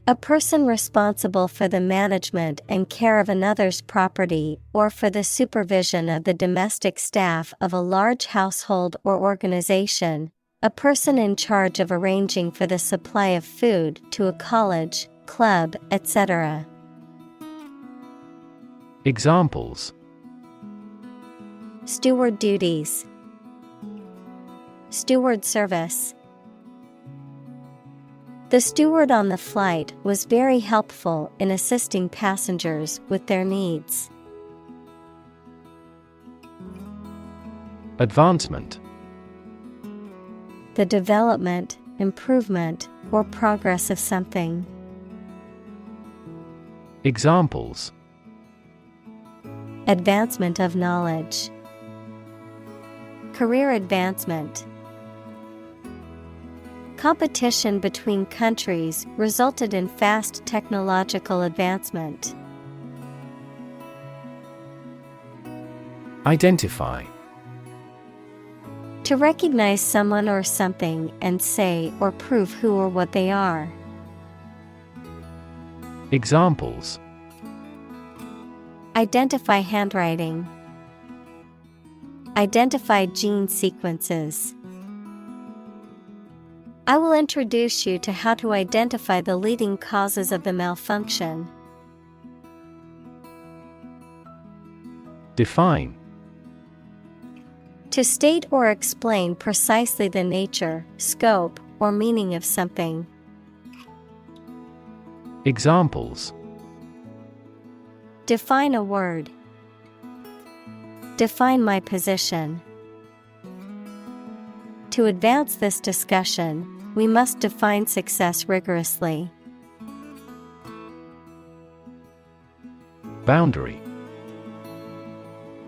A person responsible for the management and care of another's property or for the supervision of the domestic staff of a large household or organization. A person in charge of arranging for the supply of food to a college, club, etc. Examples: steward duties. Steward service. The steward on the flight was very helpful in assisting passengers with their needs. Advancement. The development, improvement, or progress of something. Examples: advancement of knowledge. Career advancement. Competition between countries resulted in fast technological advancement. Identify. To recognize someone or something and say or prove who or what they are. Examples: identify handwriting. Identify gene sequences. I will introduce you to how to identify the leading causes of the malfunction. Define. To state or explain precisely the nature, scope, or meaning of something. Examples: define a word. Define my position. To advance this discussion, we must define success rigorously. Boundary.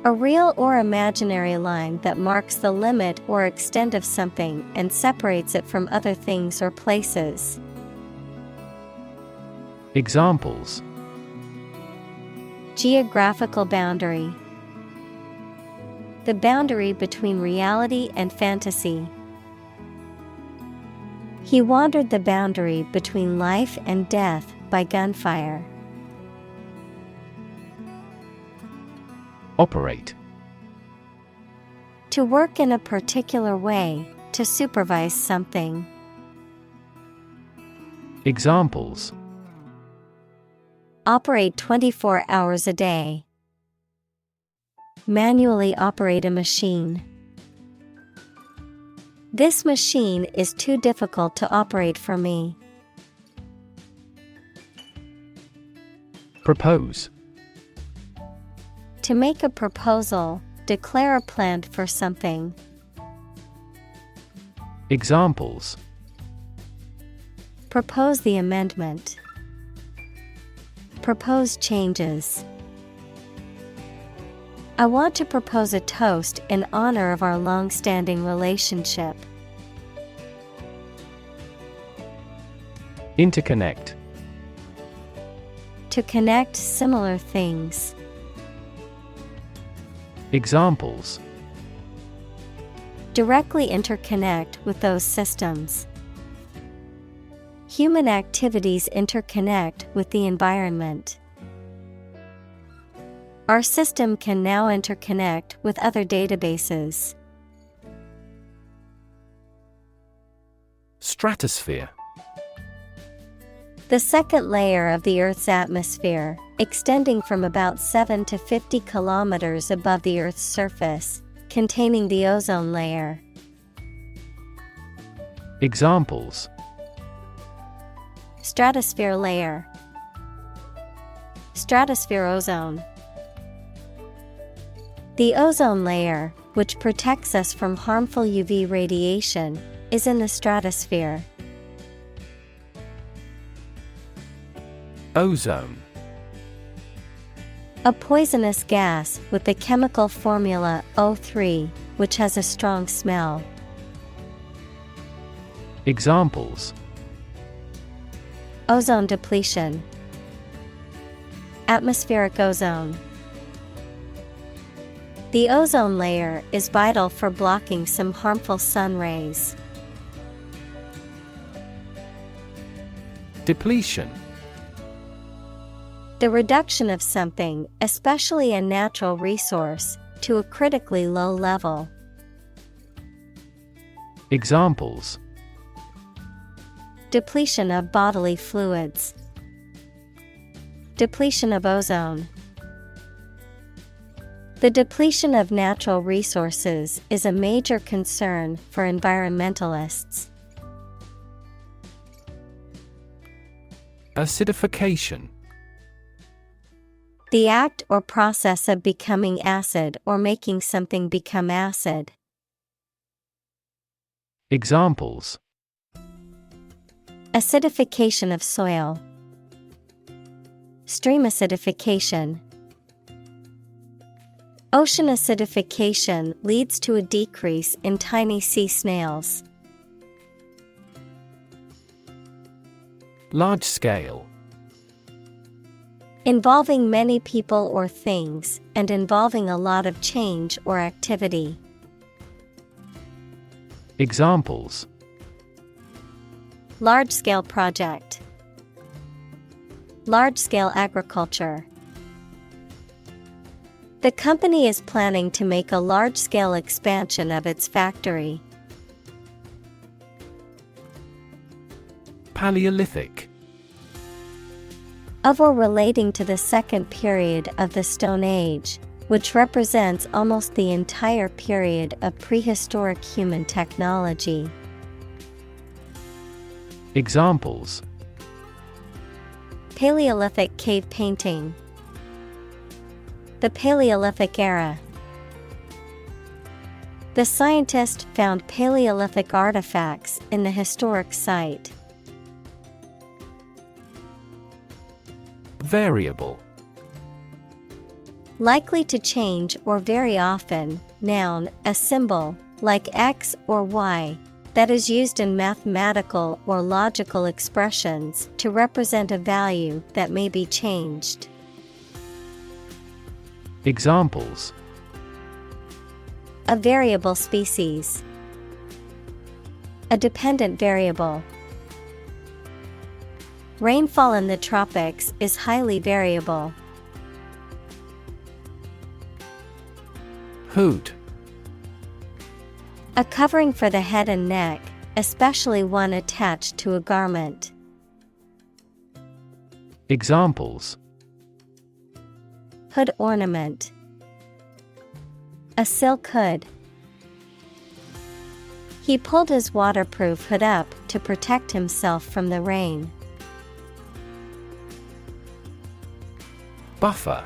A real or imaginary line that marks the limit or extent of something and separates it from other things or places. Examples: geographical boundary. The boundary between reality and fantasy. He wandered the boundary between life and death by gunfire. Operate. To work in a particular way, to supervise something. Examples: Operate 24 hours a day. Manually operate a machine. This machine is too difficult to operate for me. Propose. To make a proposal, declare a plan for something. Examples: Propose the amendment. Propose changes. I want to propose a toast in honor of our long-standing relationship. Interconnect. To connect similar things. Examples: Directly interconnect with those systems. Human activities interconnect with the environment. Our system can now interconnect with other databases. Stratosphere. The second layer of the Earth's atmosphere, extending from about 7 to 50 kilometers above the Earth's surface, containing the ozone layer. Examples: Stratosphere layer. Stratosphere ozone. The ozone layer, which protects us from harmful UV radiation, is in the stratosphere. Ozone. A poisonous gas with the chemical formula O3, which has a strong smell. Examples: Ozone depletion. Atmospheric ozone. The ozone layer is vital for blocking some harmful sun rays. Depletion. The reduction of something, especially a natural resource, to a critically low level. Examples: Depletion of bodily fluids. Depletion of ozone. The depletion of natural resources is a major concern for environmentalists. Acidification. The act or process of becoming acid or making something become acid. Examples: Acidification of soil. Stream acidification. Ocean acidification leads to a decrease in tiny sea snails. Large scale. Involving many people or things, and involving a lot of change or activity. Examples: Large-scale project. Large-scale agriculture. The company is planning to make a large-scale expansion of its factory. Paleolithic. Of or relating to the second period of the Stone Age, which represents almost the entire period of prehistoric human technology. Examples: Paleolithic cave painting. The Paleolithic era. The scientist found Paleolithic artifacts in the historic site. Variable. Likely to change or vary often, noun, a symbol, like X or Y, that is used in mathematical or logical expressions to represent a value that may be changed. Examples: A variable species. A dependent variable. Rainfall in the tropics is highly variable. Hood. A covering for the head and neck, especially one attached to a garment. Examples: Hood ornament. A silk hood. He pulled his waterproof hood up to protect himself from the rain. Buffer.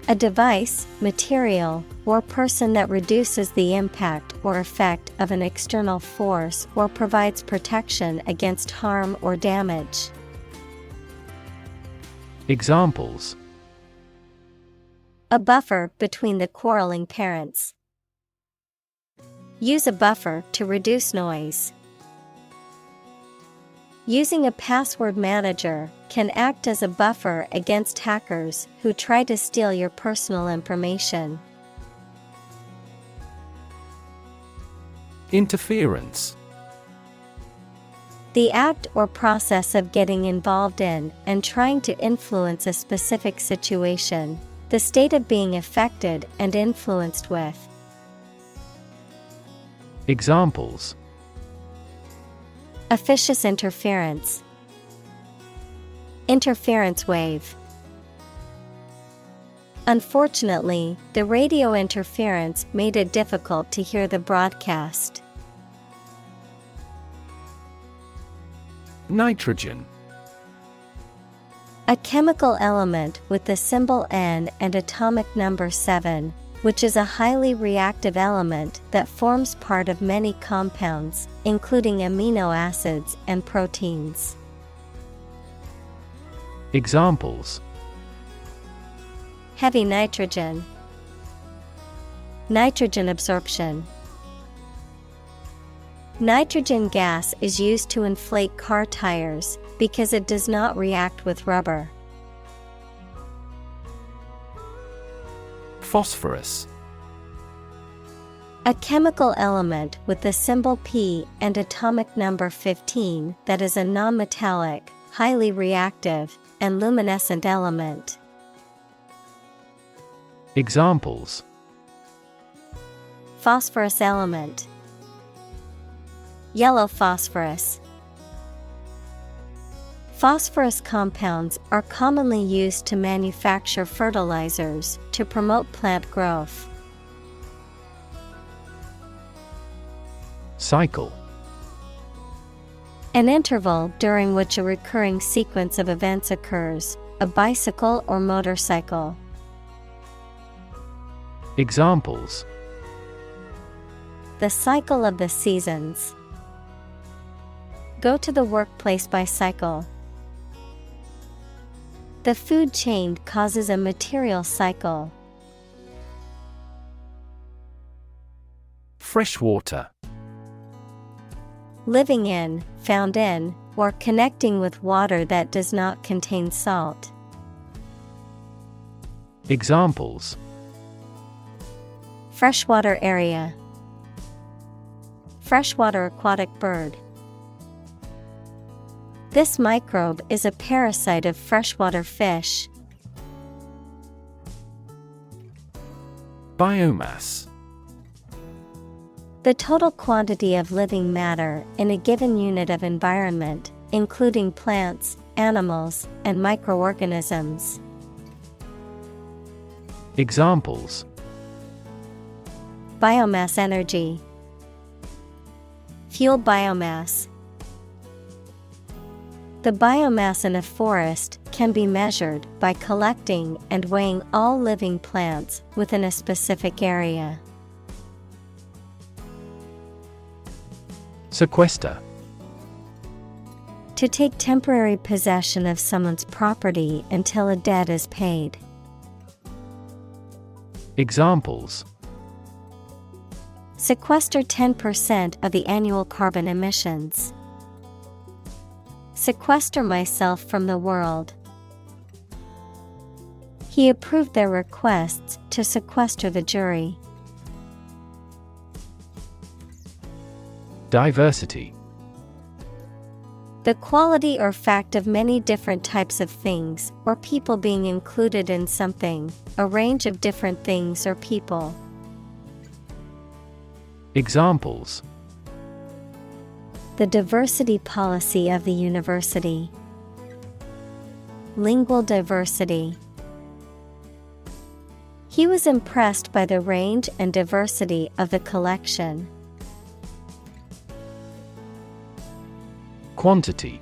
A device, material, or person that reduces the impact or effect of an external force or provides protection against harm or damage. Examples: A buffer between the quarreling parents. Use a buffer to reduce noise. Using a password manager can act as a buffer against hackers who try to steal your personal information. Interference. The act or process of getting involved in and trying to influence a specific situation. The state of being affected and influenced with. Examples: Officious interference. Interference wave. Unfortunately, the radio interference made it difficult to hear the broadcast. Nitrogen. A chemical element with the symbol N and atomic number 7, which is a highly reactive element that forms part of many compounds, including amino acids and proteins. Examples: Heavy nitrogen. Nitrogen absorption. Nitrogen gas is used to inflate car tires because it does not react with rubber. Phosphorus. A chemical element with the symbol P and atomic number 15 that is a nonmetallic, highly reactive, and luminescent element. Examples: Phosphorus element. Yellow phosphorus. Phosphorus compounds are commonly used to manufacture fertilizers to promote plant growth. Cycle. An interval during which a recurring sequence of events occurs, a bicycle or motorcycle. Examples: The cycle of the seasons. Go to the workplace by cycle. The food chain causes a material cycle. Freshwater. Living in, found in, or connecting with water that does not contain salt. Examples: Freshwater area. Freshwater aquatic bird. This microbe is a parasite of freshwater fish. Biomass. The total quantity of living matter in a given unit of environment, including plants, animals, and microorganisms. Examples: Biomass energy. Fuel biomass. The biomass in a forest can be measured by collecting and weighing all living plants within a specific area. Sequester. To take temporary possession of someone's property until a debt is paid. Examples: Sequester 10% of the annual carbon emissions. Sequester myself from the world. He approved their requests to sequester the jury. Diversity. The quality or fact of many different types of things or people being included in something, a range of different things or people. Examples: The diversity policy of the university. Lingual diversity. He was impressed by the range and diversity of the collection. Quantity.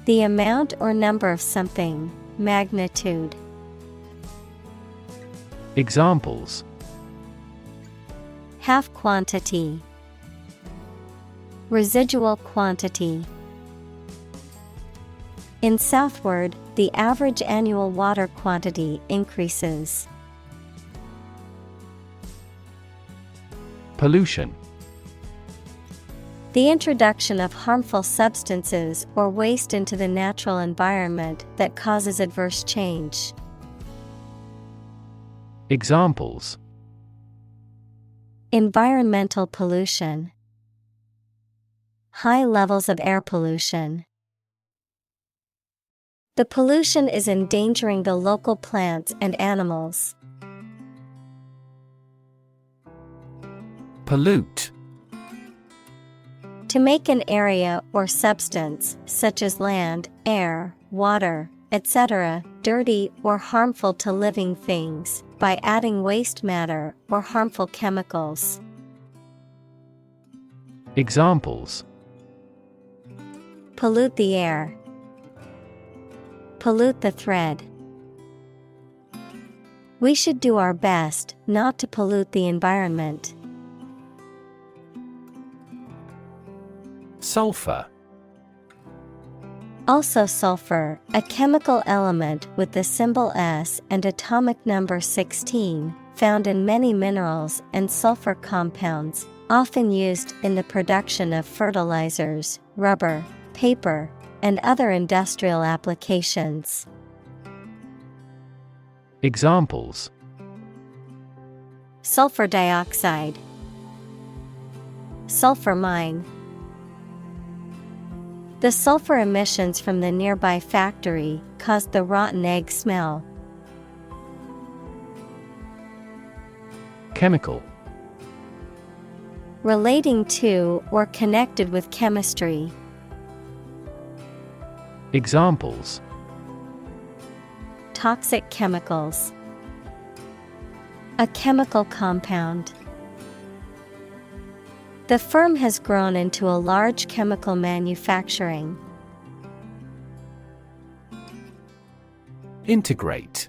The amount or number of something, magnitude. Examples: Half quantity. Residual quantity. In southward, the average annual water quantity increases. Pollution. The introduction of harmful substances or waste into the natural environment that causes adverse change. Examples: Environmental pollution. High levels of air pollution. The pollution is endangering the local plants and animals. Pollute. To make an area or substance, such as land, air, water, etc., dirty or harmful to living things, by adding waste matter or harmful chemicals. Examples: Pollute the air. Pollute the thread. We should do our best not to pollute the environment. Sulfur. Also sulfur, a chemical element with the symbol S and atomic number 16, found in many minerals and sulfur compounds, often used in the production of fertilizers, rubber, paper, and other industrial applications. Examples: Sulfur dioxide. Sulfur mine. The sulfur emissions from the nearby factory caused the rotten egg smell. Chemical. Relating to or connected with chemistry. Examples: Toxic chemicals. A chemical compound. The firm has grown into a large chemical manufacturing. Integrate.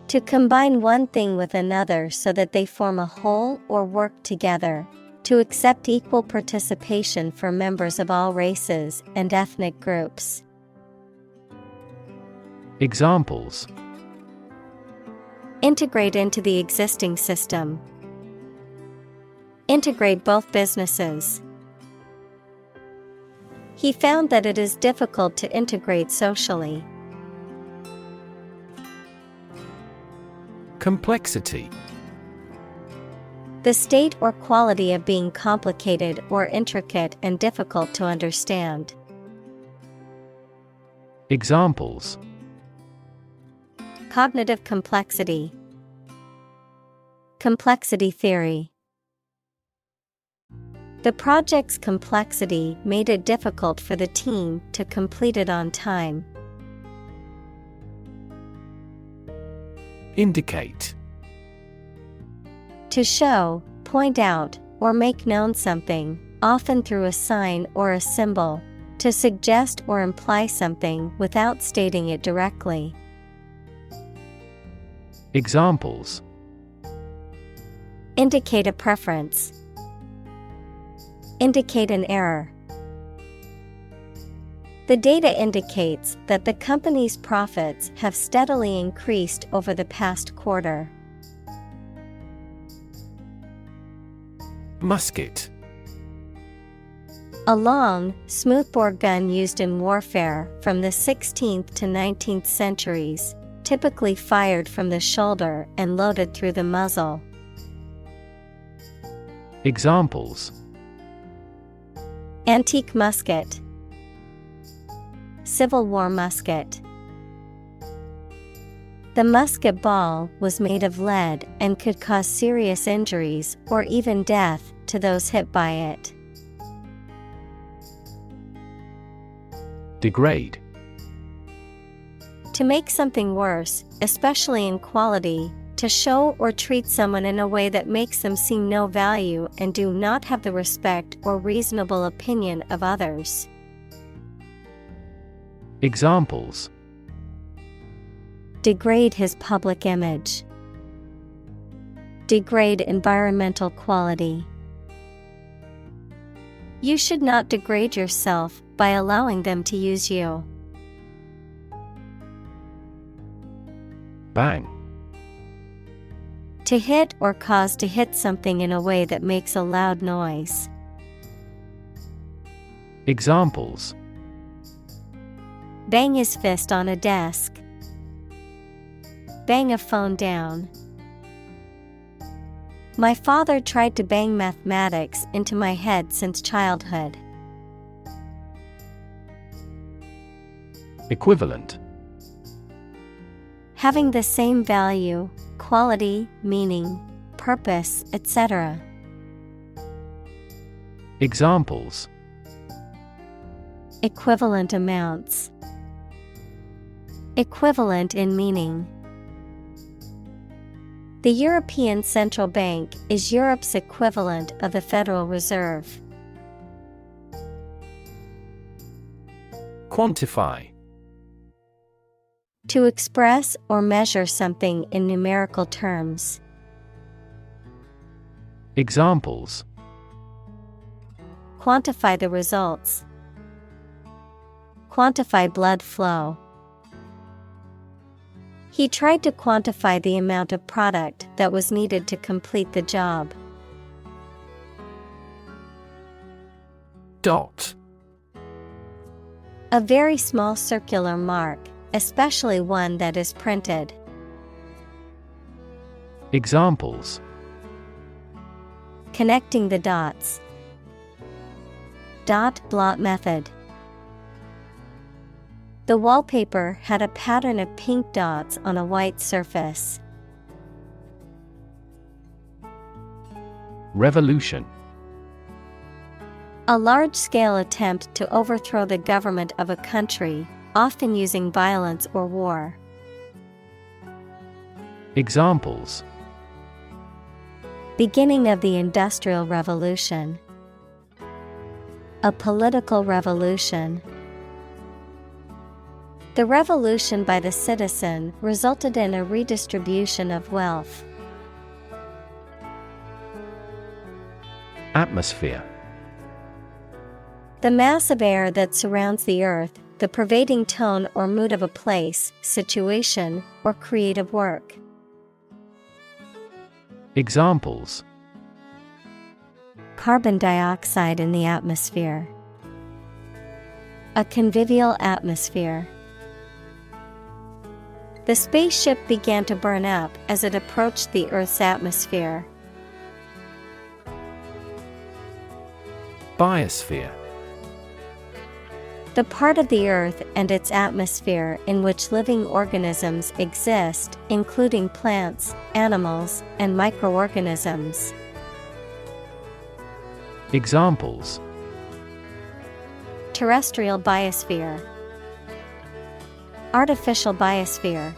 To combine one thing with another so that they form a whole or work together. To accept equal participation for members of all races and ethnic groups. Examples: Integrate into the existing system. Integrate both businesses. He found that it is difficult to integrate socially. Complexity. The state or quality of being complicated or intricate and difficult to understand. Examples: Cognitive complexity. Complexity theory. The project's complexity made it difficult for the team to complete it on time. Indicate. To show, point out, or make known something, often through a sign or a symbol. To suggest or imply something without stating it directly. Examples: Indicate a preference. Indicate an error. The data indicates that the company's profits have steadily increased over the past quarter. Musket. A long, smoothbore gun used in warfare from the 16th to 19th centuries, typically fired from the shoulder and loaded through the muzzle. Examples: antique musket, Civil War musket. The musket ball was made of lead and could cause serious injuries or even death to those hit by it. Degrade. To make something worse, especially in quality, to show or treat someone in a way that makes them see no value and do not have the respect or reasonable opinion of others. Examples: degrade his public image, degrade environmental quality. You should not degrade yourself by allowing them to use you. Bang. To hit or cause to hit something in a way that makes a loud noise. Examples: bang his fist on a desk, bang a phone down. My father tried to bang mathematics into my head since childhood. Equivalent. Having the same value, quality, meaning, purpose, etc. Examples: equivalent amounts, equivalent in meaning. The European Central Bank is Europe's equivalent of the Federal Reserve. Quantify. To express or measure something in numerical terms. Examples: quantify the results, quantify blood flow. He tried to quantify the amount of product that was needed to complete the job. Dot. A very small circular mark, especially one that is printed. Examples: connecting the dots, dot blot method. The wallpaper had a pattern of pink dots on a white surface. Revolution. A large-scale attempt to overthrow the government of a country, often using violence or war. Examples: beginning of the Industrial Revolution, a political revolution. The revolution by the citizen resulted in a redistribution of wealth. Atmosphere. The mass of air that surrounds the earth, the pervading tone or mood of a place, situation, or creative work. Examples: carbon dioxide in the atmosphere, a convivial atmosphere. The spaceship began to burn up as it approached the Earth's atmosphere. Biosphere. The part of the Earth and its atmosphere in which living organisms exist, including plants, animals, and microorganisms. Examples: terrestrial biosphere, artificial biosphere.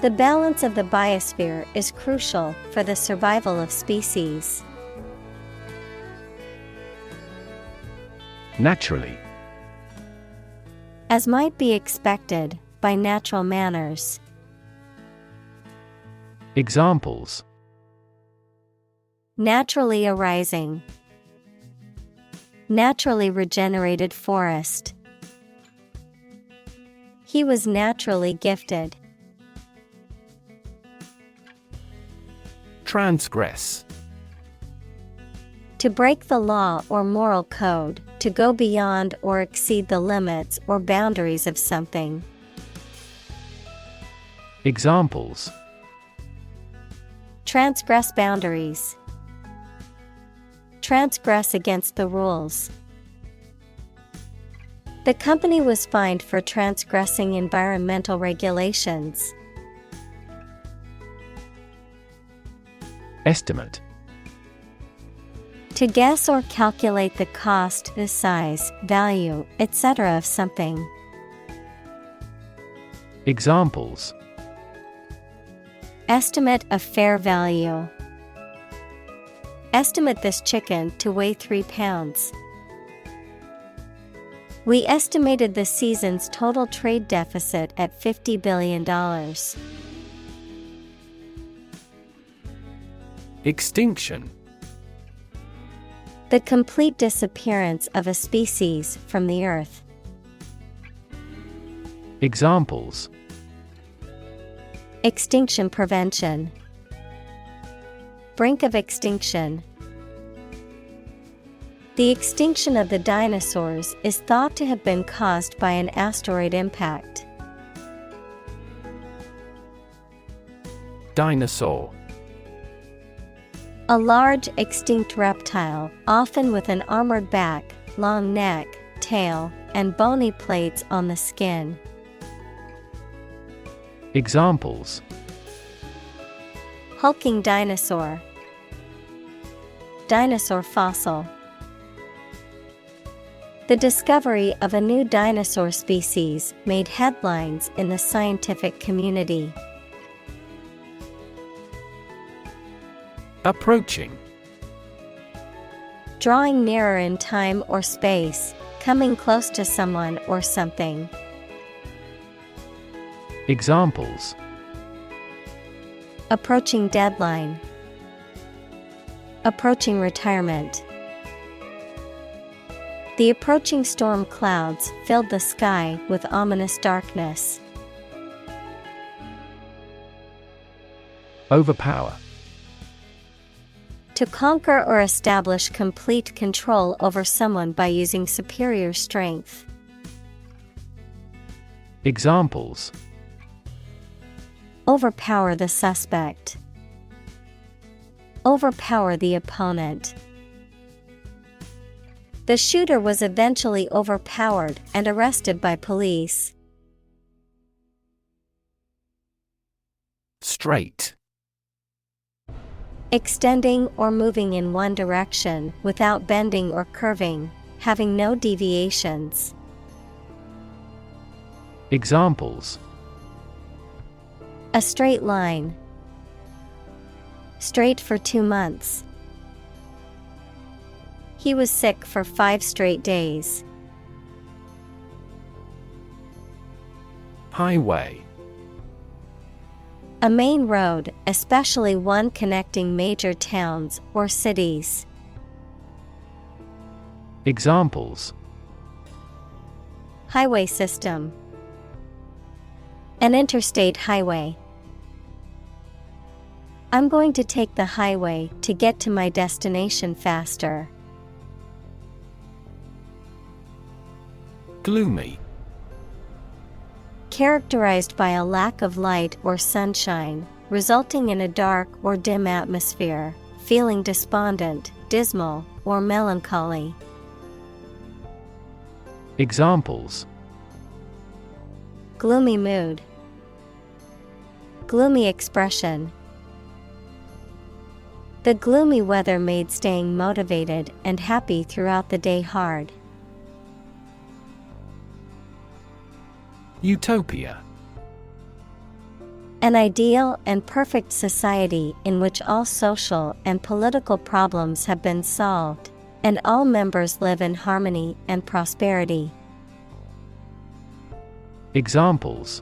The balance of the biosphere is crucial for the survival of species. Naturally. As might be expected, by natural manners. Examples: naturally arising, naturally regenerated forest. He was naturally gifted. Transgress. To break the law or moral code, to go beyond or exceed the limits or boundaries of something. Examples: Transgress boundaries. Transgress against the rules. The company was fined for transgressing environmental regulations. Estimate. To guess or calculate the cost, the size, value, etc. of something. Examples. Estimate of fair value. Estimate this chicken to weigh 3 pounds. We estimated the season's total trade deficit at $50 billion. Extinction. The complete disappearance of a species from the earth. Examples. Extinction prevention. Brink of extinction. The extinction of the dinosaurs is thought to have been caused by an asteroid impact. Dinosaur. A large extinct reptile, often with an armored back, long neck, tail, and bony plates on the skin. Examples. Hulking dinosaur. Dinosaur fossil. The discovery of a new dinosaur species made headlines in the scientific community. Approaching. Drawing nearer in time or space, coming close to someone or something. Examples. Approaching deadline. Approaching retirement. The approaching storm clouds filled the sky with ominous darkness. Overpower. To conquer or establish complete control over someone by using superior strength. Examples. Overpower the suspect. Overpower the opponent. The shooter was eventually overpowered and arrested by police. Straight. Extending or moving in one direction without bending or curving, having no deviations. Examples. A straight line. Straight for 2 months. He was sick for 5 straight days. Highway. A main road, especially one connecting major towns or cities. Examples. Highway system. An interstate highway. I'm going to take the highway to get to my destination faster. Gloomy. Characterized by a lack of light or sunshine, resulting in a dark or dim atmosphere, feeling despondent, dismal, or melancholy. Examples. Gloomy mood. Gloomy expression. The gloomy weather made staying motivated and happy throughout the day hard. Utopia. An ideal and perfect society in which all social and political problems have been solved, and all members live in harmony and prosperity. Examples.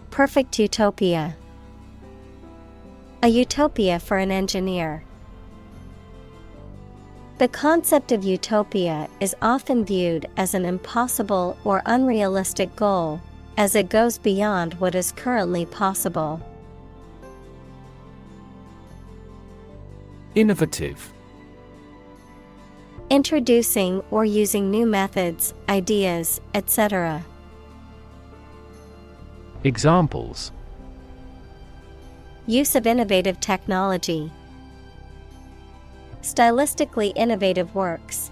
Perfect utopia. A utopia for an engineer. The concept of utopia is often viewed as an impossible or unrealistic goal, as it goes beyond what is currently possible. Innovative. Introducing or using new methods, ideas, etc. Use of innovative technology. Stylistically innovative works.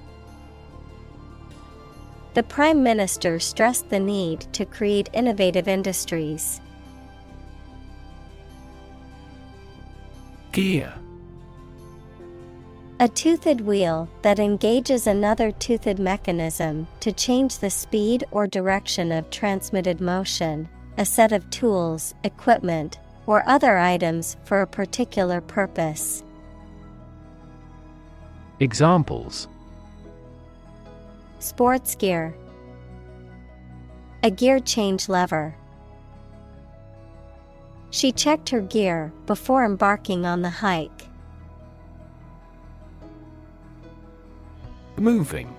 The Prime Minister stressed the need to create innovative industries. Gear. A toothed wheel that engages another toothed mechanism to change the speed or direction of transmitted motion, a set of tools, equipment, or other items for a particular purpose. Examples: Sports gear. A gear change lever. She checked her gear before embarking on the hike. Moving.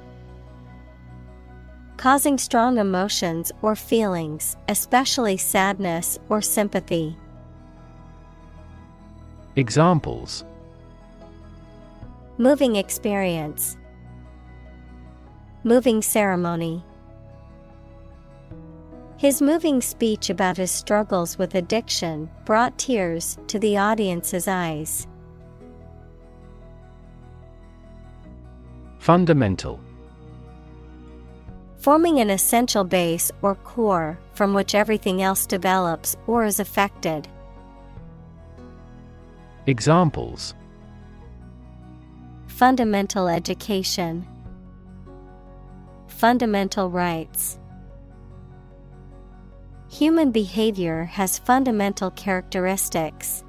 Causing strong emotions or feelings, especially sadness or sympathy. Examples: Moving experience. Moving ceremony. His moving speech about his struggles with addiction brought tears to the audience's eyes. Fundamental. Forming an essential base or core from which everything else develops or is affected. Examples: Fundamental education. Fundamental rights. Human behavior has fundamental characteristics.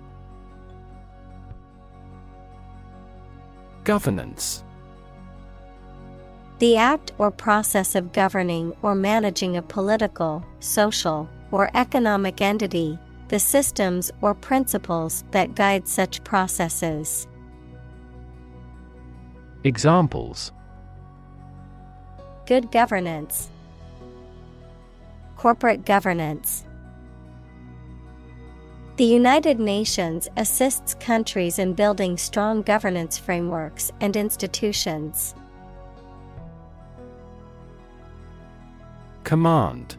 Governance. The act or process of governing or managing a political, social, or economic entity, the systems or principles that guide such processes. Examples: Good governance. Corporate governance. The United Nations assists countries in building strong governance frameworks and institutions. Command.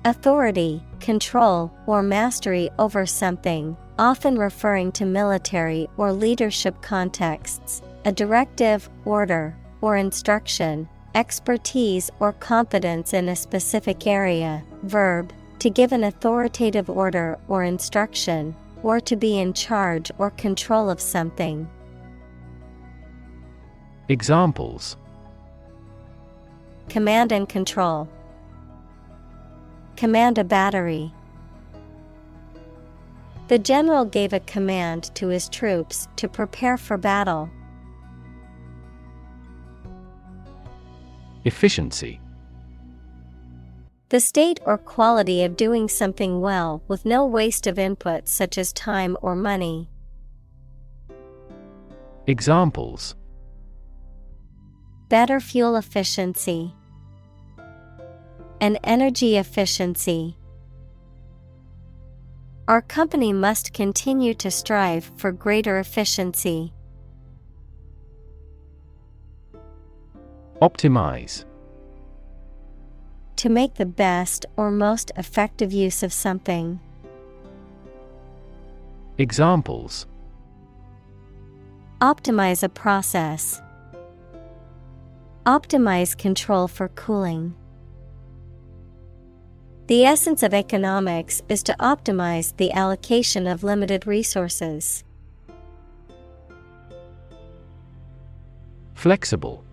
Authority, control, or mastery over something, often referring to military or leadership contexts, a directive, order, or instruction, expertise or competence in a specific area. Verb, to give an authoritative order or instruction, or to be in charge or control of something. Examples: Command and control. Command a battery. The general gave a command to his troops to prepare for battle. Efficiency. The state or quality of doing something well with no waste of inputs such as time or money. Examples: Better fuel efficiency. And energy efficiency. Our company must continue to strive for greater efficiency. Optimize. To make the best or most effective use of something. Examples: Optimize a process. Optimize control for cooling. The essence of economics is to optimize the allocation of limited resources. Flexible.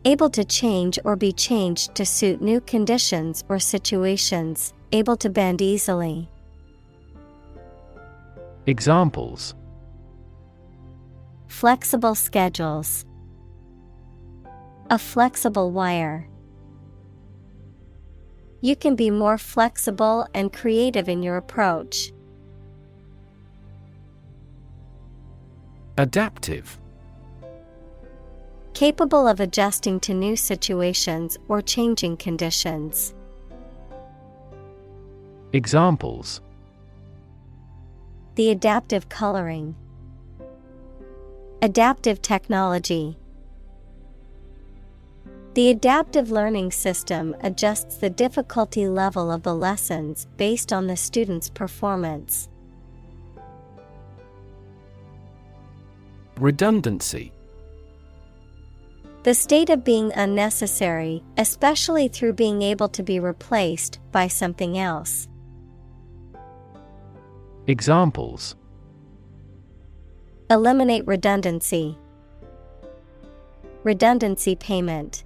Able to change or be changed to suit new conditions or situations, able to bend easily. Examples: Flexible schedules. A flexible wire. You can be more flexible and creative in your approach. Adaptive. Capable of adjusting to new situations or changing conditions. Examples: The adaptive coloring. Adaptive technology. The adaptive learning system adjusts the difficulty level of the lessons based on the student's performance. Redundancy. The state of being unnecessary, especially through being able to be replaced by something else. Examples: Eliminate redundancy. Redundancy payment.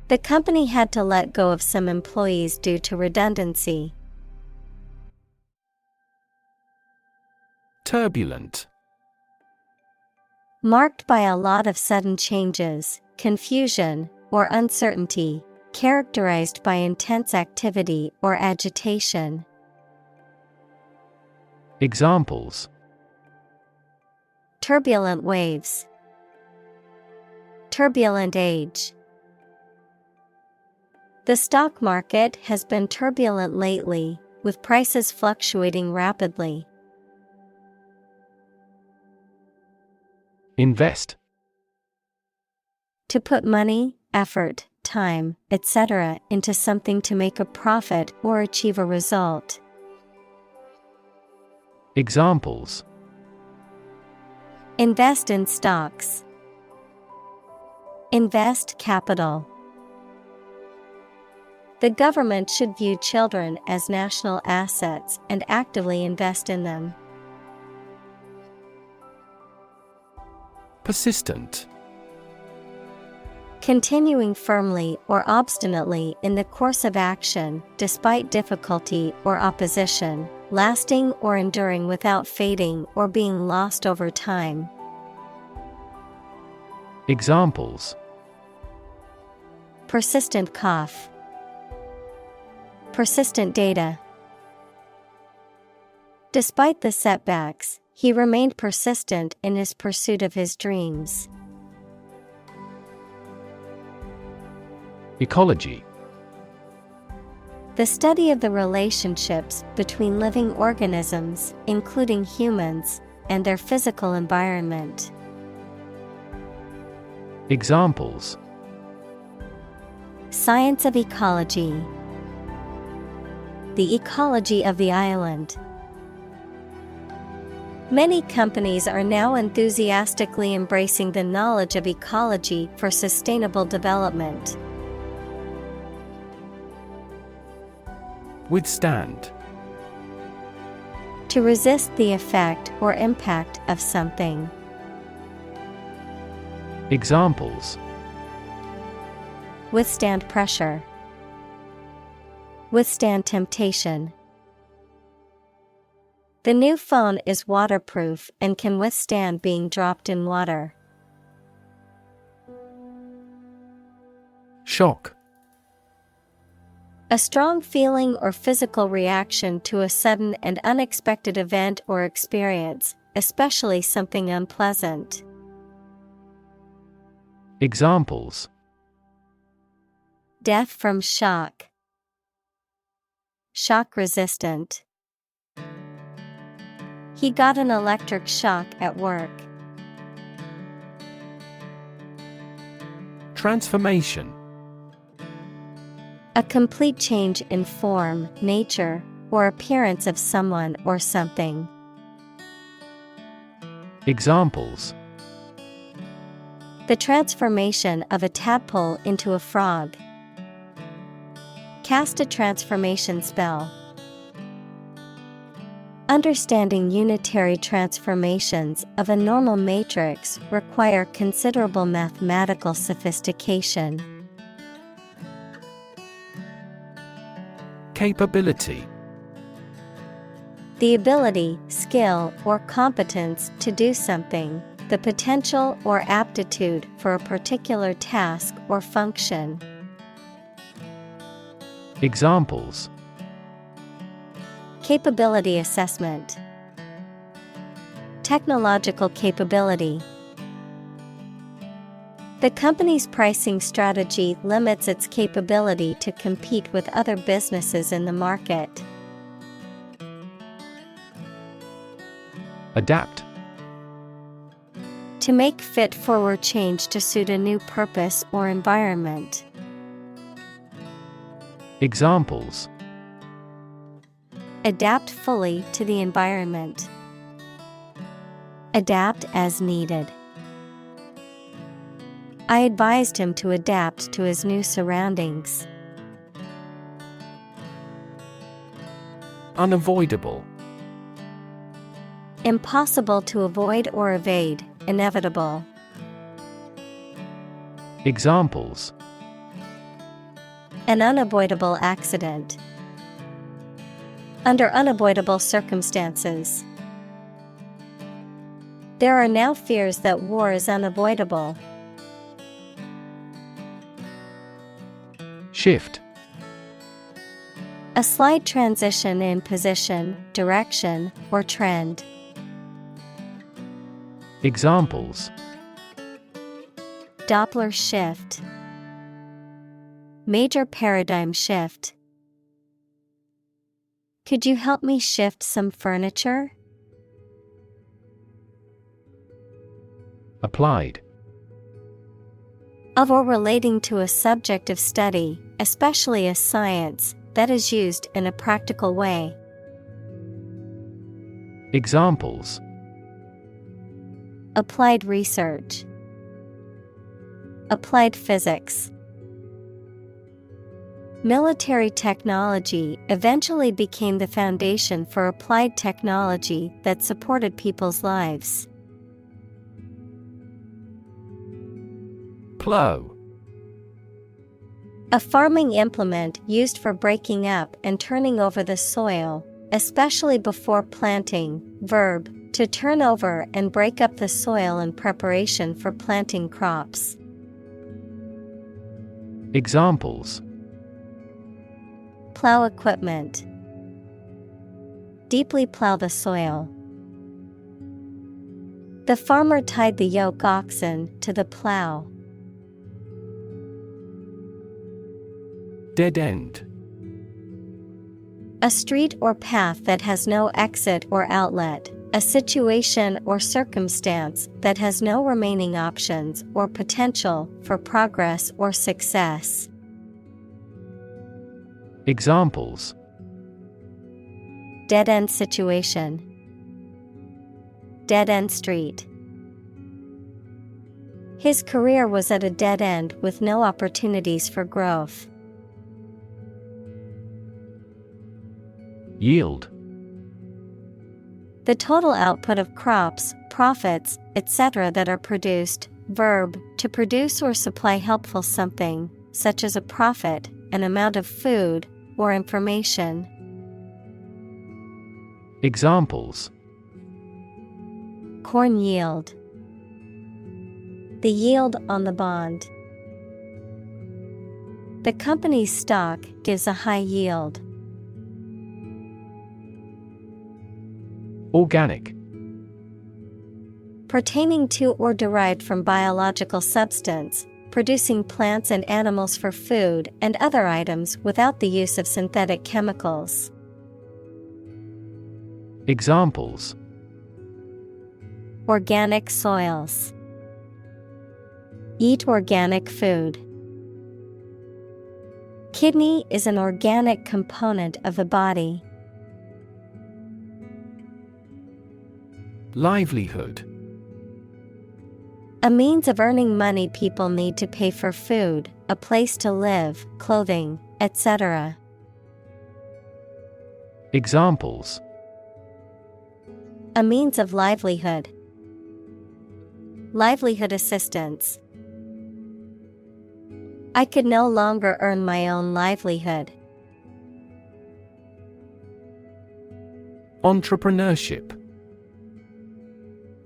The company had to let go of some employees due to redundancy. Turbulent. Marked by a lot of sudden changes, confusion, or uncertainty, characterized by intense activity or agitation. Examples: Turbulent waves. Turbulent age. The stock market has been turbulent lately, with prices fluctuating rapidly. Invest. To put money, effort, time, etc. into something to make a profit or achieve a result. Examples: Invest in stocks. Invest capital. The government should view children as national assets and actively invest in them. Persistent. Continuing firmly or obstinately in the course of action, despite difficulty or opposition, lasting or enduring without fading or being lost over time. Examples: Persistent cough. Persistent data. Despite the setbacks, he remained persistent in his pursuit of his dreams. Ecology. The study of the relationships between living organisms, including humans, and their physical environment. Examples: Science of ecology. The ecology of the island. Many companies are now enthusiastically embracing the knowledge of ecology for sustainable development. Withstand. To resist the effect or impact of something. Examples: Withstand pressure. Withstand temptation. The new phone is waterproof and can withstand being dropped in water. Shock. A strong feeling or physical reaction to a sudden and unexpected event or experience, especially something unpleasant. Examples: Death from shock. Shock resistant. He got an electric shock at work. Transformation. A complete change in form, nature, or appearance of someone or something. Examples: The transformation of a tadpole into a frog. Cast a transformation spell. Understanding unitary transformations of a normal matrix require considerable mathematical sophistication. Capability. The ability, skill, or competence to do something, the potential or aptitude for a particular task or function. Examples: Capability assessment. Technological capability. The company's pricing strategy limits its capability to compete with other businesses in the market. Adapt. To make fit for change to suit a new purpose or environment. Examples: Adapt fully to the environment. Adapt as needed. I advised him to adapt to his new surroundings. Unavoidable. Impossible to avoid or evade, inevitable. Examples: An unavoidable accident. Under unavoidable circumstances. There are now fears that war is unavoidable. Shift. A slight transition in position, direction, or trend. Examples: Doppler shift. Major paradigm shift. Could you help me shift some furniture? Applied. Of or relating to a subject of study, especially a science, that is used in a practical way. Examples: Applied research. Applied physics. Military technology eventually became the foundation for applied technology that supported people's lives. Plow. A farming implement used for breaking up and turning over the soil, especially before planting. Verb, to turn over and break up the soil in preparation for planting crops. Examples: Plow equipment. Deeply plow the soil. The farmer tied the yoke oxen to the plow. Dead end. A street or path that has no exit or outlet, a situation or circumstance that has no remaining options or potential for progress or success. Examples: Dead-end situation. Dead-end street. His career was at a dead end with no opportunities for growth. Yield. The total output of crops, profits, etc. that are produced. Verb, to produce or supply helpful something, such as a profit, an amount of food, or information. Examples: Corn yield. The yield on the bond. The company's stock gives a high yield. Organic. Pertaining to or derived from biological substance, producing plants and animals for food and other items without the use of synthetic chemicals. Examples: Organic soils. Eat organic food. Kidney is an organic component of the body. Livelihood. A means of earning money people need to pay for food, a place to live, clothing, etc. Examples: A means of livelihood. Livelihood assistance. I could no longer earn my own livelihood. Entrepreneurship.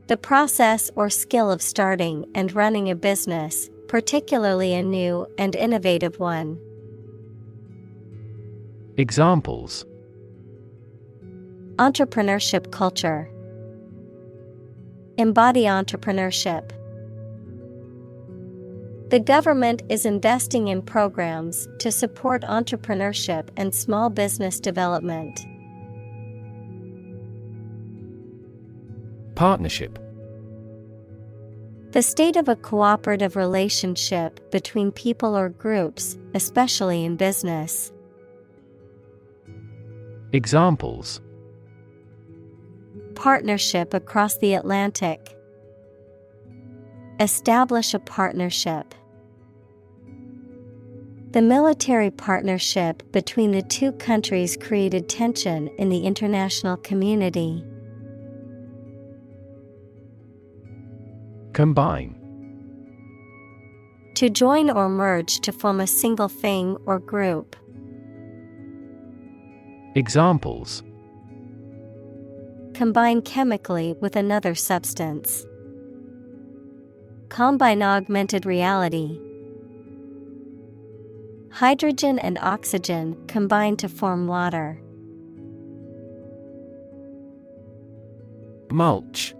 The process or skill of starting and running a business, particularly a new and innovative one. Examples: Entrepreneurship culture. Embody entrepreneurship. The government is investing in programs to support entrepreneurship and small business development. Partnership. The state of a cooperative relationship between people or groups, especially in business. Examples: Partnership across the Atlantic. Establish a partnership. The military partnership between the two countries created tension in the international community. Combine. To join or merge to form a single thing or group. Examples: Combine chemically with another substance. Combine augmented reality. Hydrogen and oxygen combine to form water. Mulch.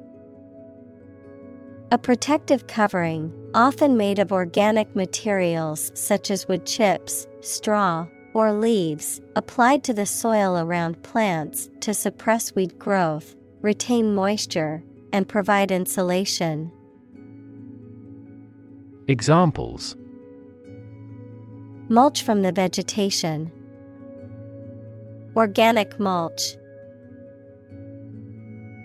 A protective covering, often made of organic materials such as wood chips, straw, or leaves, applied to the soil around plants to suppress weed growth, retain moisture, and provide insulation. Examples: Mulch from the vegetation. Organic mulch.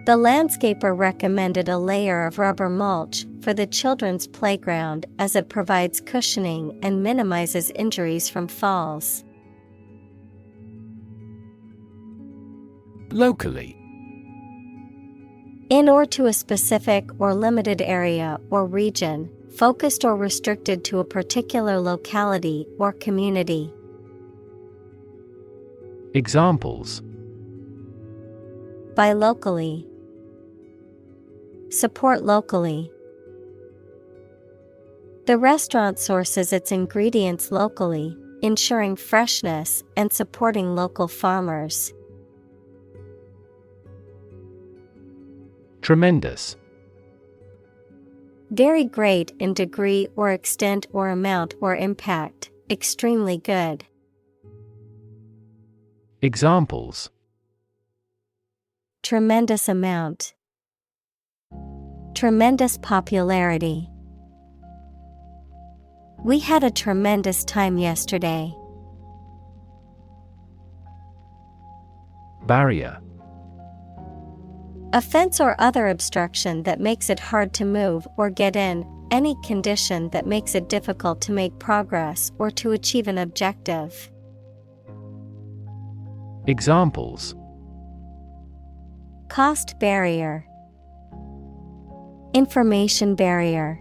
The landscaper recommended a layer of rubber mulch for the children's playground as it provides cushioning and minimizes injuries from falls. Locally. In or to a specific or limited area or region, focused or restricted to a particular locality or community. Examples: Buy locally. Support locally. The restaurant sources its ingredients locally, ensuring freshness and supporting local farmers. Tremendous. Very great in degree or extent or amount or impact, extremely good. Examples: Tremendous amount. Tremendous popularity. We had a tremendous time yesterday. Barrier. A fence or other obstruction that makes it hard to move or get in, any condition that makes it difficult to make progress or to achieve an objective. Examples: Cost barrier. Information barrier.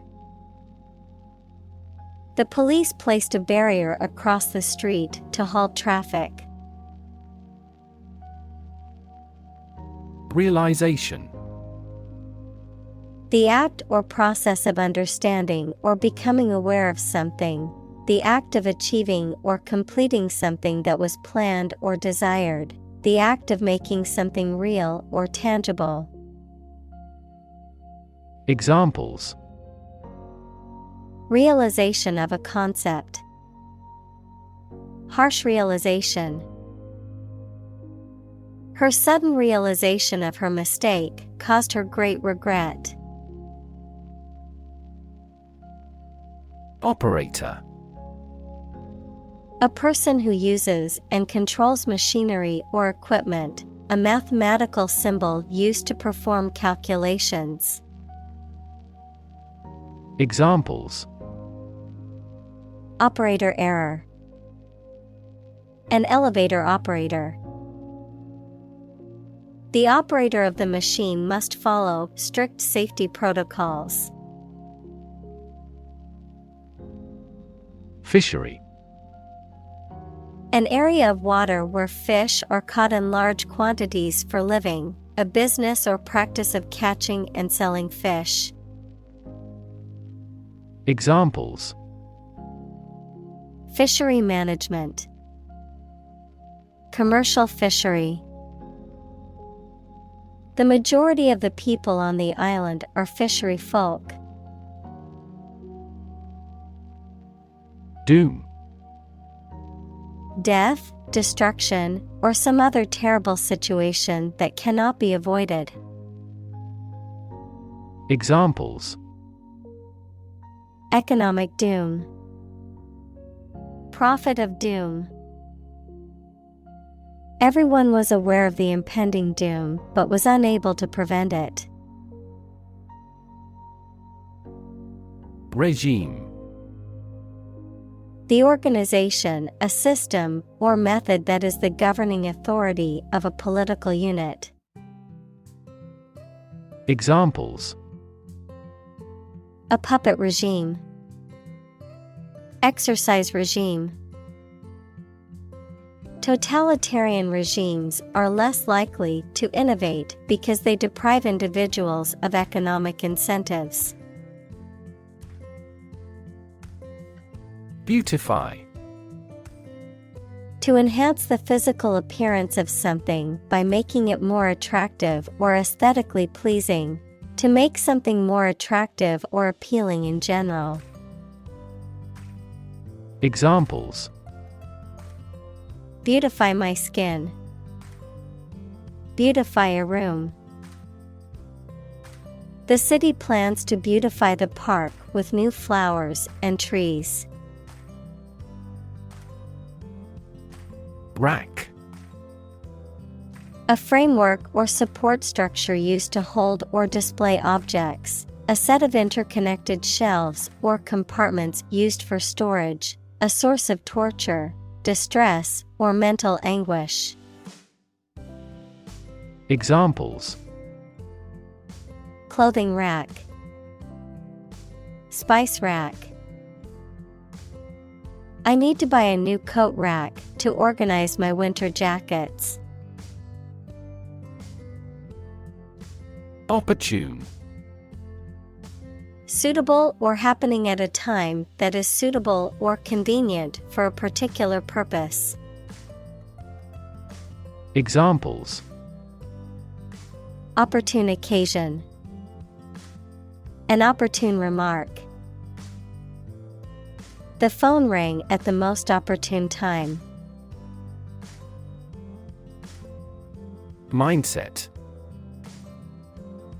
The police placed a barrier across the street to halt traffic. Realization. The act or process of understanding or becoming aware of something, the act of achieving or completing something that was planned or desired, the act of making something real or tangible. Examples: Realization of a concept. Harsh realization. Her sudden realization of her mistake caused her great regret. Operator. A person who uses and controls machinery or equipment, a mathematical symbol used to perform calculations. Examples: Operator error. An elevator operator. The operator of the machine must follow strict safety protocols. Fishery. An area of water where fish are caught in large quantities for living, a business or practice of catching and selling fish. Examples: Fishery management. Commercial fishery. The majority of the people on the island are fishery folk. Doom. Death, destruction, or some other terrible situation that cannot be avoided. Examples: Economic doom. Prophet of doom. Everyone was aware of the impending doom, but was unable to prevent it. Regime. The organization, a system, or method that is the governing authority of a political unit. Examples: A puppet regime. Exercise regime. Totalitarian regimes are less likely to innovate because they deprive individuals of economic incentives. Beautify. To enhance the physical appearance of something by making it more attractive or aesthetically pleasing. To make something more attractive or appealing in general. Examples: Beautify my skin. Beautify a room. The city plans to beautify the park with new flowers and trees. Rack. A framework or support structure used to hold or display objects, a set of interconnected shelves or compartments used for storage, a source of torture, distress, or mental anguish. Examples: Clothing rack. Spice rack. I need to buy a new coat rack to organize my winter jackets. Opportune. Suitable or happening at a time that is suitable or convenient for a particular purpose. Examples: Opportune occasion. An opportune remark. The phone rang at the most opportune time. Mindset.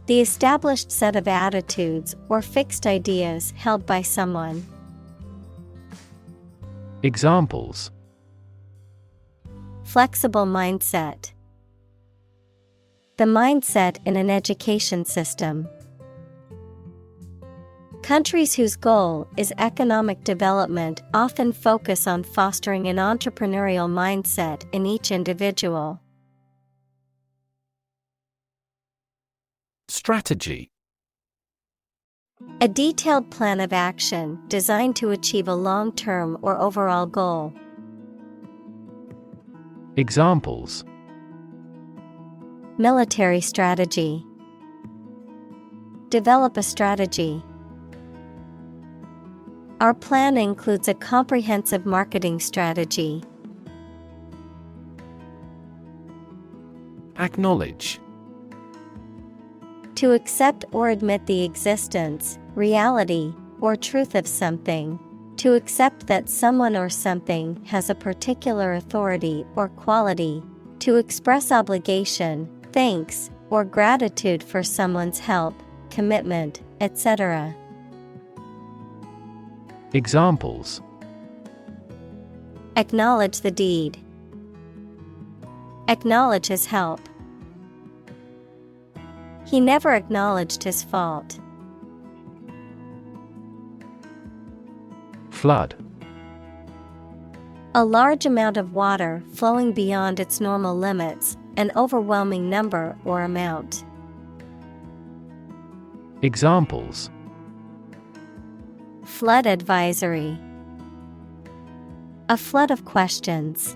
The established set of attitudes or fixed ideas held by someone. Examples: Flexible mindset. The mindset in an education system. Countries whose goal is economic development often focus on fostering an entrepreneurial mindset in each individual. Strategy. A detailed plan of action designed to achieve a long-term or overall goal. Examples: Military strategy. Develop a strategy. Our plan includes a comprehensive marketing strategy. Acknowledge. To accept or admit the existence, reality, or truth of something. To accept that someone or something has a particular authority or quality. To express obligation, thanks, or gratitude for someone's help, commitment, etc. Examples: Acknowledge the deed. Acknowledge his help. He never acknowledged his fault. Flood. A large amount of water flowing beyond its normal limits, an overwhelming number or amount. Examples: Flood advisory. A flood of questions.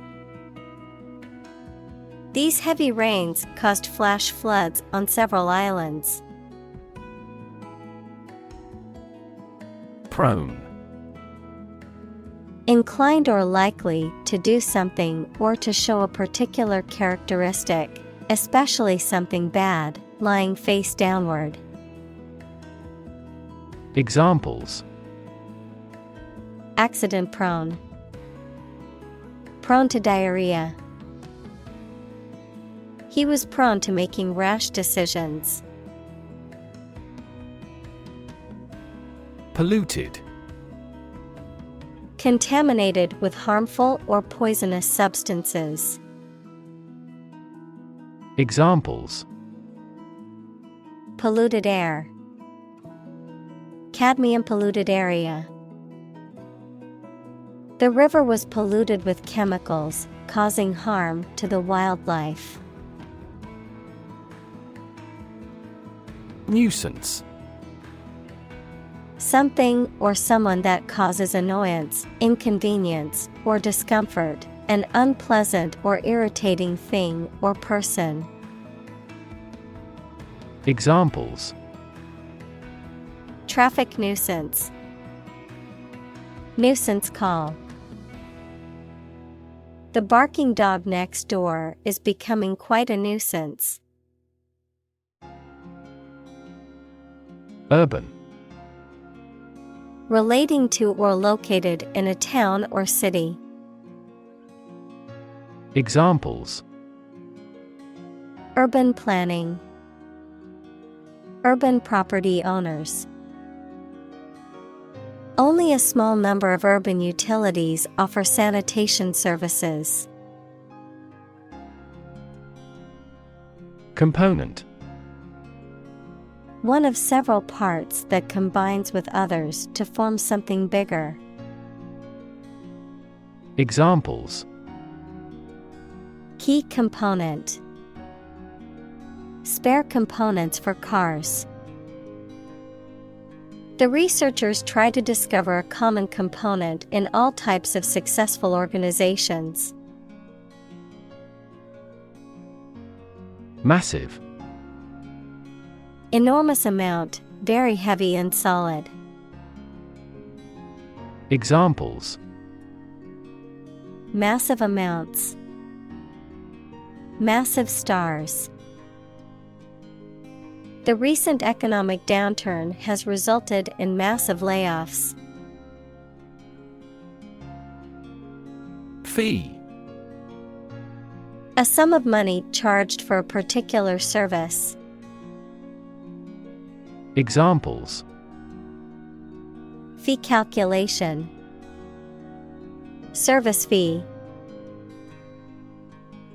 These heavy rains caused flash floods on several islands. Prone. Inclined or likely to do something or to show a particular characteristic, especially something bad, lying face downward. Examples: Accident prone. Prone to diarrhea. He was prone to making rash decisions. Polluted. Contaminated with harmful or poisonous substances. Examples: Polluted air. Cadmium polluted area. The river was polluted with chemicals, causing harm to the wildlife. Nuisance. Something or someone that causes annoyance, inconvenience, or discomfort, an unpleasant or irritating thing or person. Examples: Traffic nuisance. Nuisance call. The barking dog next door is becoming quite a nuisance. Urban. Relating to or located in a town or city. Examples: Urban planning. Urban property owners. Only a small number of urban utilities offer sanitation services. Component. One of several parts that combines with others to form something bigger. Examples: Key component. Spare components for cars. The researchers try to discover a common component in all types of successful organizations. Massive. Enormous amount, very heavy and solid. Examples: Massive amounts. Massive stars. The recent economic downturn has resulted in massive layoffs. Fee. A sum of money charged for a particular service. Examples: Fee calculation. Service fee.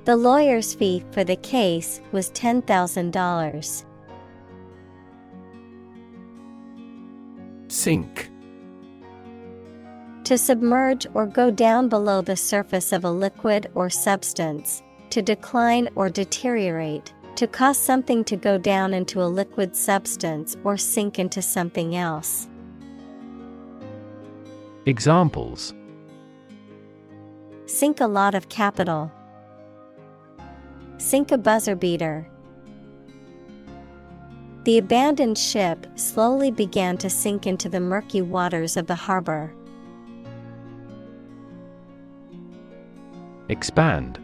The lawyer's fee for the case was $10,000. Sink. To submerge or go down below the surface of a liquid or substance, to decline or deteriorate, to cause something to go down into a liquid substance or sink into something else. Examples: Sink a lot of capital. Sink a buzzer beater. The abandoned ship slowly began to sink into the murky waters of the harbor. Expand.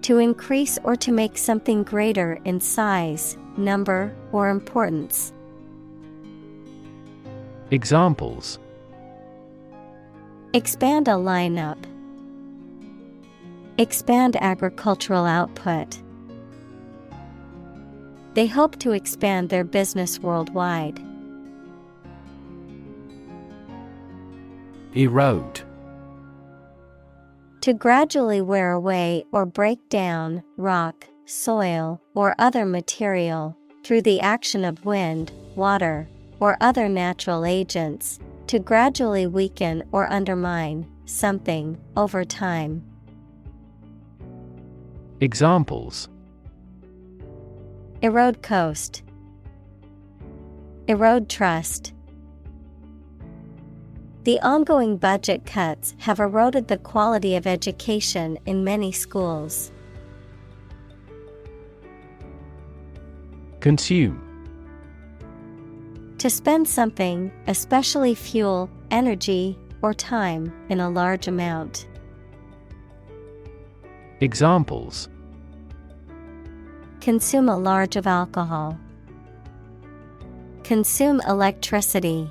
To increase or to make something greater in size, number, or importance. Examples: Expand a lineup. Expand agricultural output. They hope to expand their business worldwide. Erode. To gradually wear away or break down rock, soil, or other material through the action of wind, water, or other natural agents, to gradually weaken or undermine something over time. Examples: Erode coast. Erode trust. The ongoing budget cuts have eroded the quality of education in many schools. Consume. To spend something, especially fuel, energy, or time, in a large amount. Examples: Consume a large of alcohol. Consume electricity.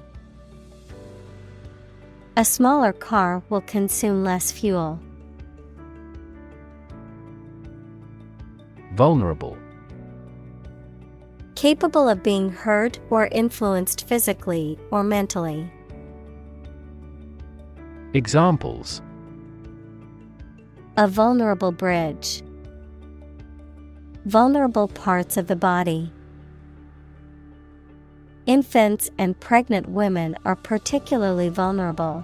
A smaller car will consume less fuel. Vulnerable. Capable of being hurt or influenced physically or mentally. Examples: a vulnerable bridge, vulnerable parts of the body. Infants and pregnant women are particularly vulnerable.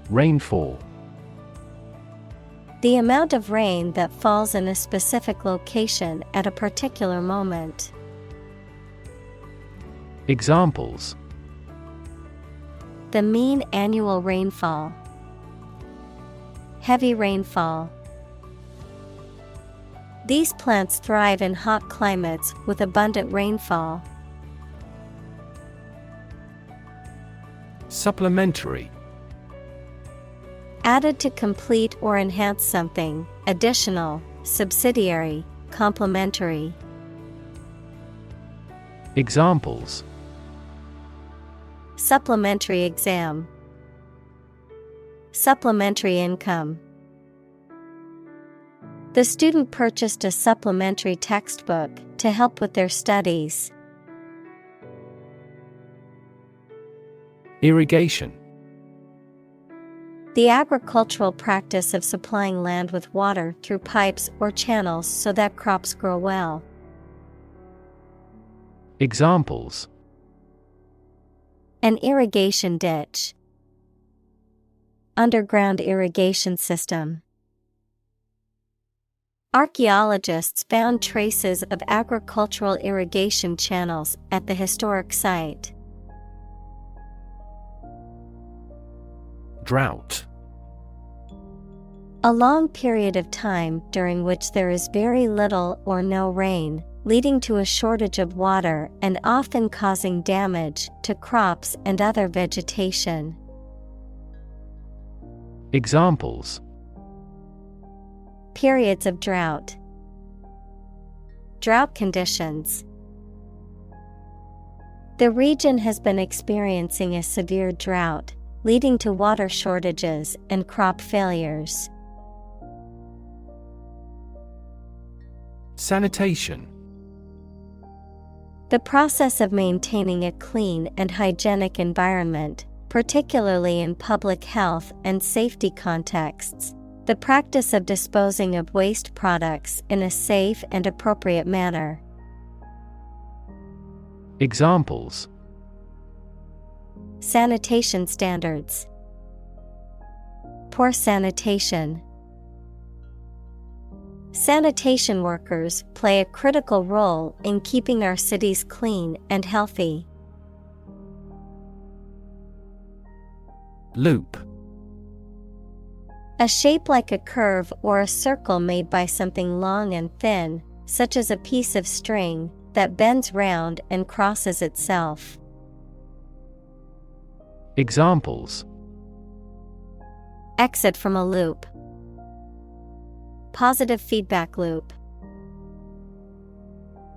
Rainfall. The amount of rain that falls in a specific location at a particular moment. Examples: the mean annual rainfall, heavy rainfall. These plants thrive in hot climates with abundant rainfall. Supplementary. Added to complete or enhance something, additional, subsidiary, complementary. Examples: supplementary exam, supplementary income. The student purchased a supplementary textbook to help with their studies. Irrigation. The agricultural practice of supplying land with water through pipes or channels so that crops grow well. Examples: an irrigation ditch, underground irrigation system. Archaeologists found traces of agricultural irrigation channels at the historic site. Drought. A long period of time during which there is very little or no rain, leading to a shortage of water and often causing damage to crops and other vegetation. Examples: periods of drought, drought conditions. The region has been experiencing a severe drought, leading to water shortages and crop failures. Sanitation. The process of maintaining a clean and hygienic environment, particularly in public health and safety contexts. The practice of disposing of waste products in a safe and appropriate manner. Examples: sanitation standards, poor sanitation. Sanitation workers play a critical role in keeping our cities clean and healthy. Loop. A shape like a curve or a circle made by something long and thin, such as a piece of string, that bends round and crosses itself. Examples: exit from a loop, positive feedback loop.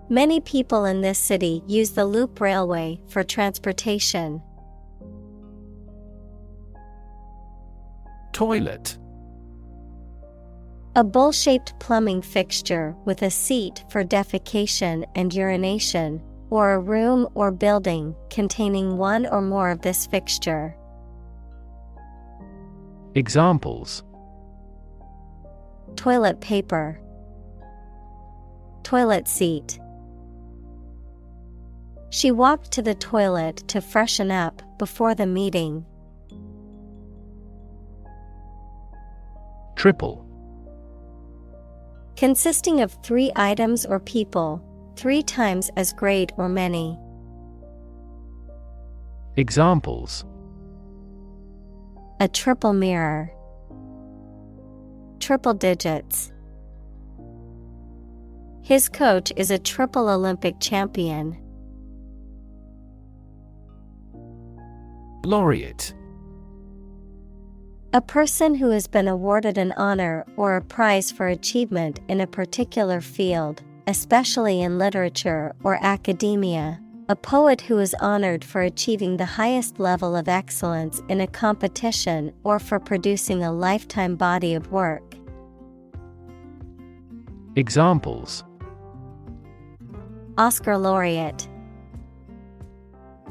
Many people in this city use the loop railway for transportation. Toilet. A bowl-shaped plumbing fixture with a seat for defecation and urination, or a room or building containing one or more of this fixture. Examples: toilet paper, toilet seat. She walked to the toilet to freshen up before the meeting. Triple. Consisting of 3 items or people, 3 times as great or many. Examples: a triple mirror, triple digits. His coach is a triple Olympic champion. Laureate. A person who has been awarded an honor or a prize for achievement in a particular field, especially in literature or academia. A poet who is honored for achieving the highest level of excellence in a competition or for producing a lifetime body of work. Examples: Oscar laureate,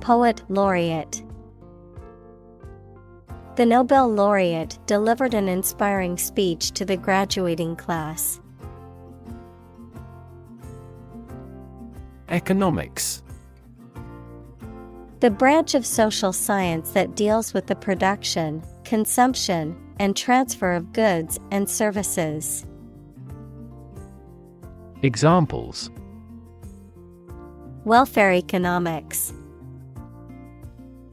poet laureate. The Nobel laureate delivered an inspiring speech to the graduating class. Economics. The branch of social science that deals with the production, consumption, and transfer of goods and services. Examples: Welfare economics.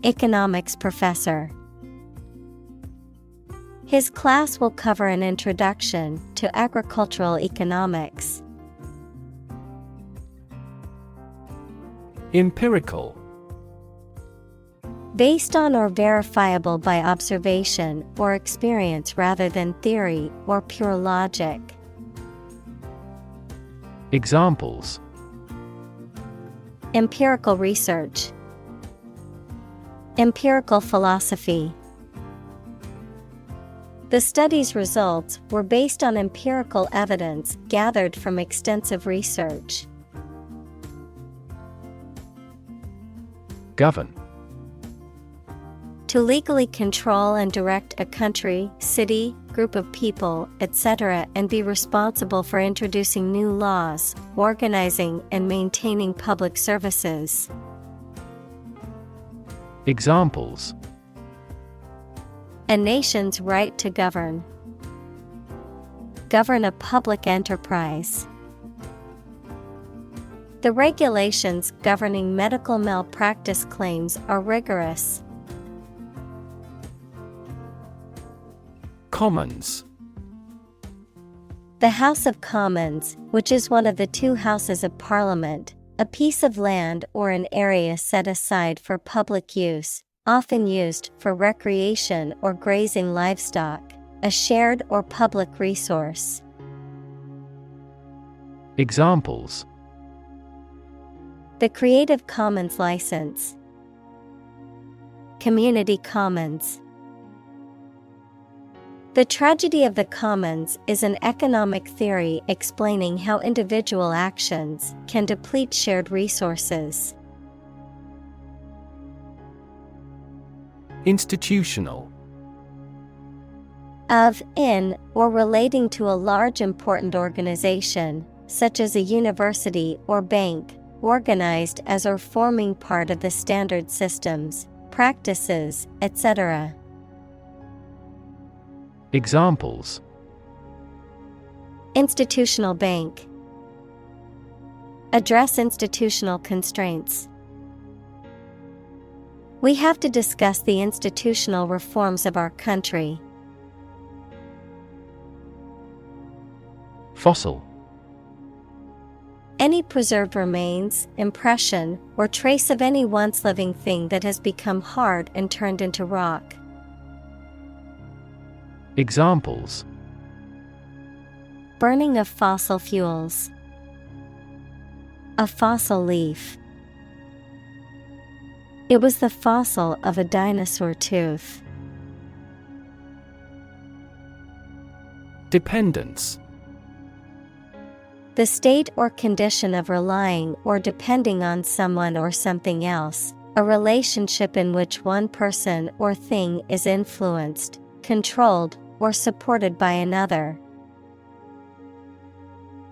Economics professor. His class will cover an introduction to agricultural economics. Empirical. Based on or verifiable by observation or experience rather than theory or pure logic. Examples: Empirical research. Empirical philosophy. The study's results were based on empirical evidence gathered from extensive research. Govern. To legally control and direct a country, city, group of people, etc., and be responsible for introducing new laws, organizing and maintaining public services. Examples: A nation's right to govern. Govern a public enterprise. The regulations governing medical malpractice claims are rigorous. Commons. The House of Commons, which is one of the two houses of Parliament, a piece of land or an area set aside for public use, often used for recreation or grazing livestock, a shared or public resource. Examples: The Creative Commons license. Community commons. The tragedy of the commons is an economic theory explaining how individual actions can deplete shared resources. Institutional. Of, in, or relating to a large important organization, such as a university or bank, organized as or forming part of the standard systems, practices, etc. Examples: Institutional bank. Address institutional constraints. We have to discuss the institutional reforms of our country. Fossil. Any preserved remains, impression, or trace of any once living thing that has become hard and turned into rock. Examples: Burning of fossil fuels. A fossil leaf. It was the fossil of a dinosaur tooth. Dependence. The state or condition of relying or depending on someone or something else, a relationship in which one person or thing is influenced, controlled, or supported by another.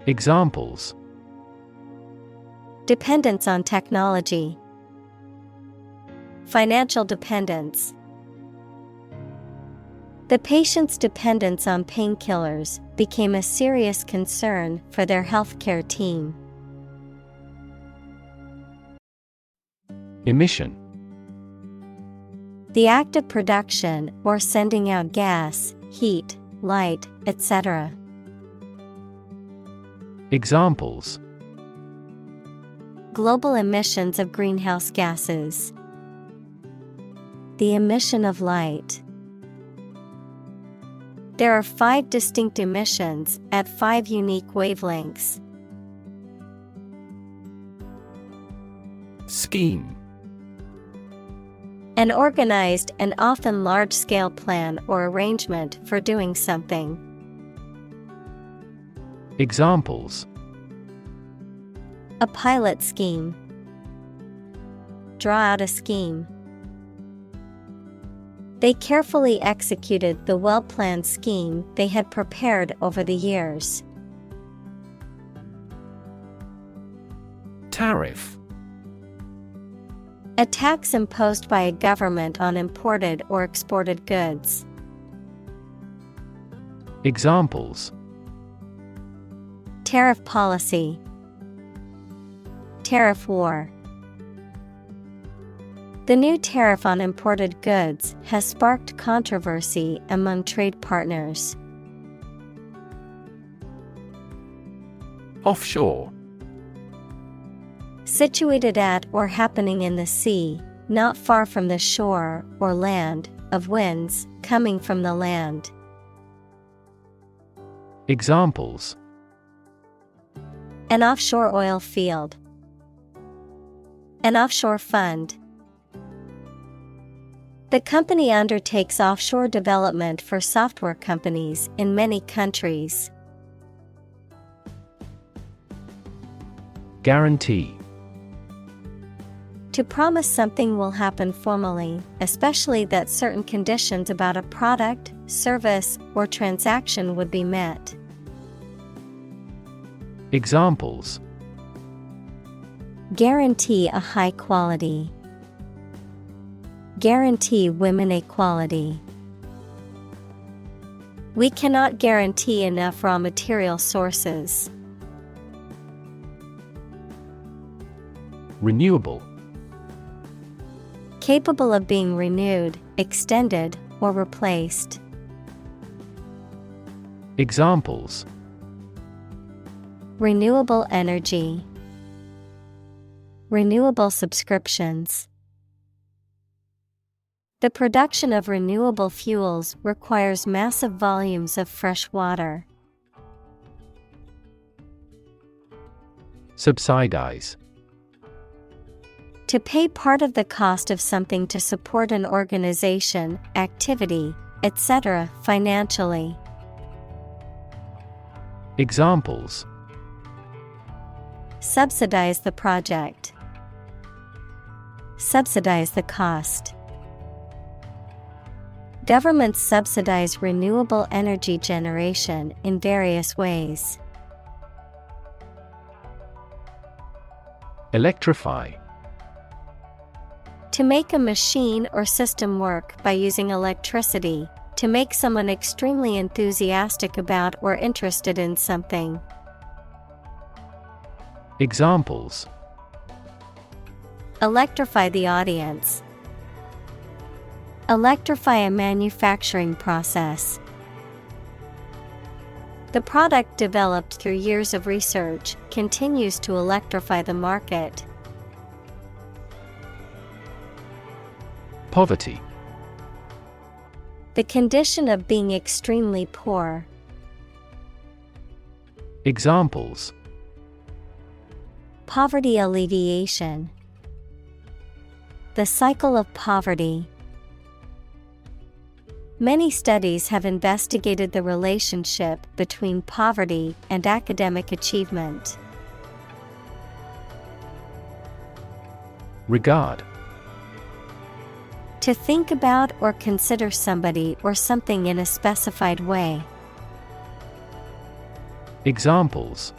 Examples: Dependence on technology. Financial dependence. The patient's dependence on painkillers became a serious concern for their healthcare team. Emission. The act of production or sending out gas, heat, light, etc. Examples: Global emissions of greenhouse gases. The emission of light. There are 5 distinct emissions at 5 unique wavelengths. Scheme. An organized and often large-scale plan or arrangement for doing something. Examples: A pilot scheme. Draw out a scheme. They carefully executed the well-planned scheme they had prepared over the years. Tariff. A tax imposed by a government on imported or exported goods. Examples: Tariff policy, tariff war. The new tariff on imported goods has sparked controversy among trade partners. Offshore. Situated at or happening in the sea, not far from the shore or land, of winds coming from the land. Examples: An offshore oil field, an offshore fund. The company undertakes offshore development for software companies in many countries. Guarantee. To promise something will happen formally, especially that certain conditions about a product, service, or transaction would be met. Examples: Guarantee a high quality. Guarantee women equality. We cannot guarantee enough raw material sources. Renewable. Capable of being renewed, extended, or replaced. Examples: Renewable energy. Renewable subscriptions. The production of renewable fuels requires massive volumes of fresh water. Subsidize. To pay part of the cost of something to support an organization, activity, etc. financially. Examples: Subsidize the project. Subsidize the cost. Governments subsidize renewable energy generation in various ways. Electrify. To make a machine or system work by using electricity, to make someone extremely enthusiastic about or interested in something. Examples: Electrify the audience. Electrify a manufacturing process. The product developed through years of research continues to electrify the market. Poverty. The condition of being extremely poor. Examples: Poverty alleviation. The cycle of poverty. Many studies have investigated the relationship between poverty and academic achievement. Regard. To think about or consider somebody or something in a specified way. Examples: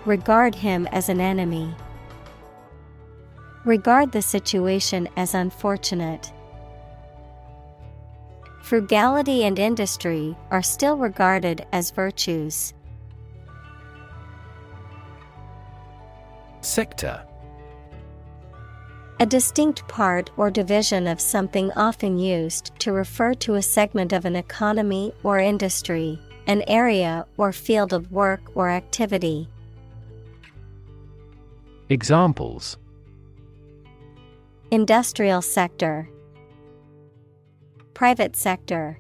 Regard him as an enemy. Regard the situation as unfortunate. Frugality and industry are still regarded as virtues. Sector. A distinct part or division of something often used to refer to a segment of an economy or industry, an area or field of work or activity. Examples: Industrial sector. Private sector.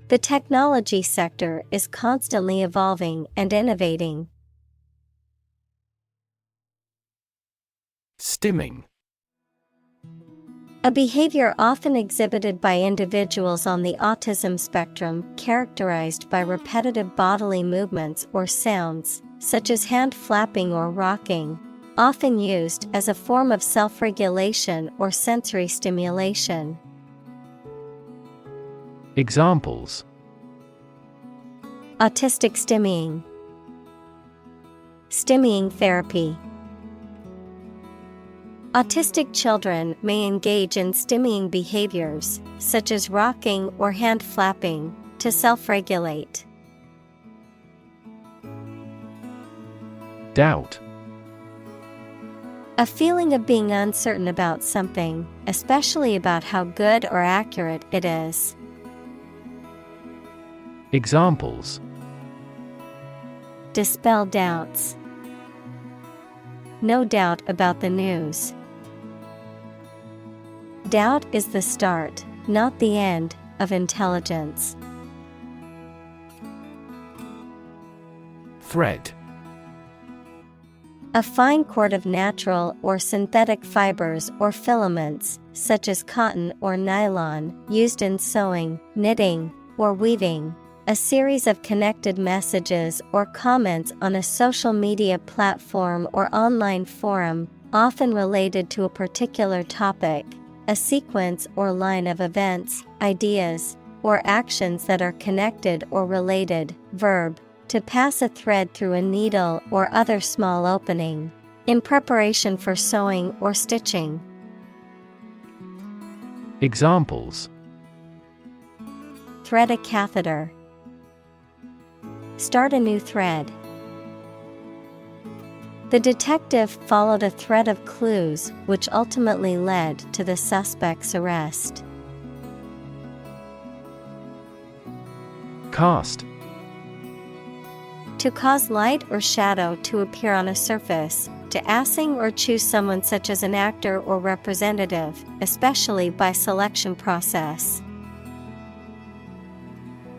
The technology sector is constantly evolving and innovating. Stimming. A behavior often exhibited by individuals on the autism spectrum characterized by repetitive bodily movements or sounds, such as hand flapping or rocking, often used as a form of self-regulation or sensory stimulation. Examples: Autistic stimming, stimming therapy. Autistic children may engage in stimming behaviors, such as rocking or hand flapping, to self-regulate. Doubt. A feeling of being uncertain about something, especially about how good or accurate it is. Examples: Dispel doubts. No doubt about the news. Doubt is the start, not the end, of intelligence. Thread. A fine cord of natural or synthetic fibers or filaments, such as cotton or nylon, used in sewing, knitting, or weaving. A series of connected messages or comments on a social media platform or online forum, often related to a particular topic. A sequence or line of events, ideas, or actions that are connected or related. Verb: to pass a thread through a needle or other small opening, in preparation for sewing or stitching. Examples: Thread a catheter. Start a new thread. The detective followed a thread of clues which ultimately led to the suspect's arrest. Cast. To cause light or shadow to appear on a surface, to assign or choose someone such as an actor or representative, especially by selection process.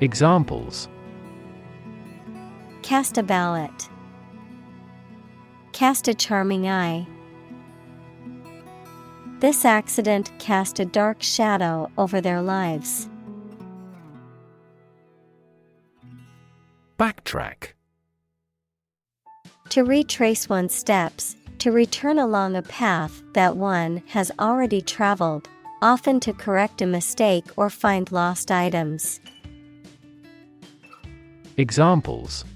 Examples: Cast a ballot. Cast a charming eye. This accident cast a dark shadow over their lives. Backtrack. To retrace one's steps, to return along a path that one has already traveled, often to correct a mistake or find lost items. Examples: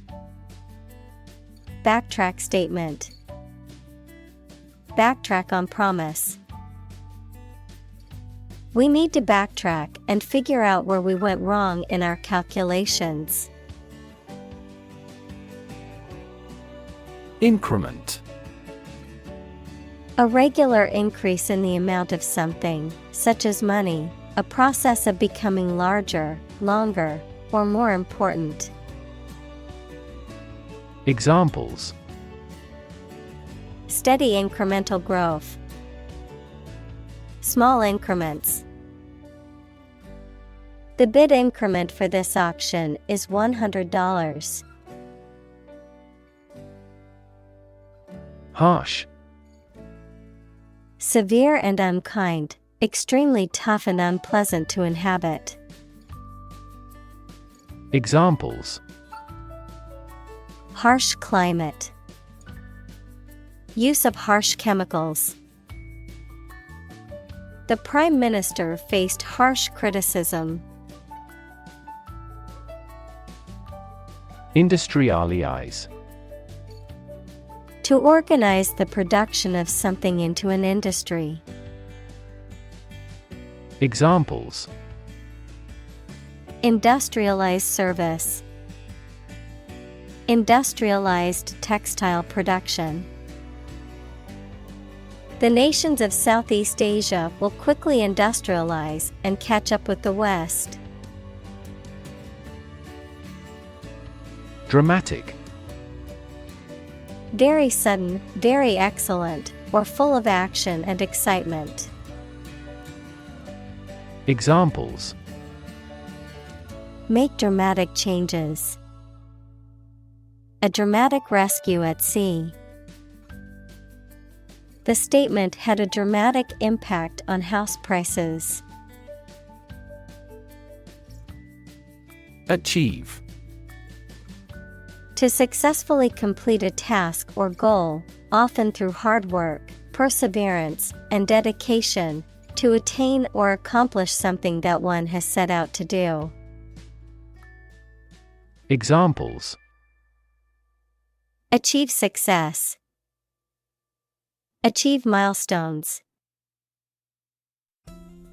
Backtrack statement. Backtrack on promise. We need to backtrack and figure out where we went wrong in our calculations. Increment. A regular increase in the amount of something, such as money, a process of becoming larger, longer, or more important. Examples: Steady incremental growth. Small increments. The bid increment for this auction is $100. Harsh. Severe and unkind, extremely tough and unpleasant to inhabit. Examples: Harsh climate. Use of harsh chemicals. The Prime Minister faced harsh criticism. Industrialize. To organize the production of something into an industry. Examples: Industrialized service. Industrialized textile production. The nations of Southeast Asia will quickly industrialize and catch up with the West. Dramatic. Very sudden, very excellent, or full of action and excitement. Examples: Make dramatic changes. A dramatic rescue at sea. The statement had a dramatic impact on house prices. Achieve. To successfully complete a task or goal, often through hard work, perseverance, and dedication, to attain or accomplish something that one has set out to do. Examples: Achieve success. Achieve milestones.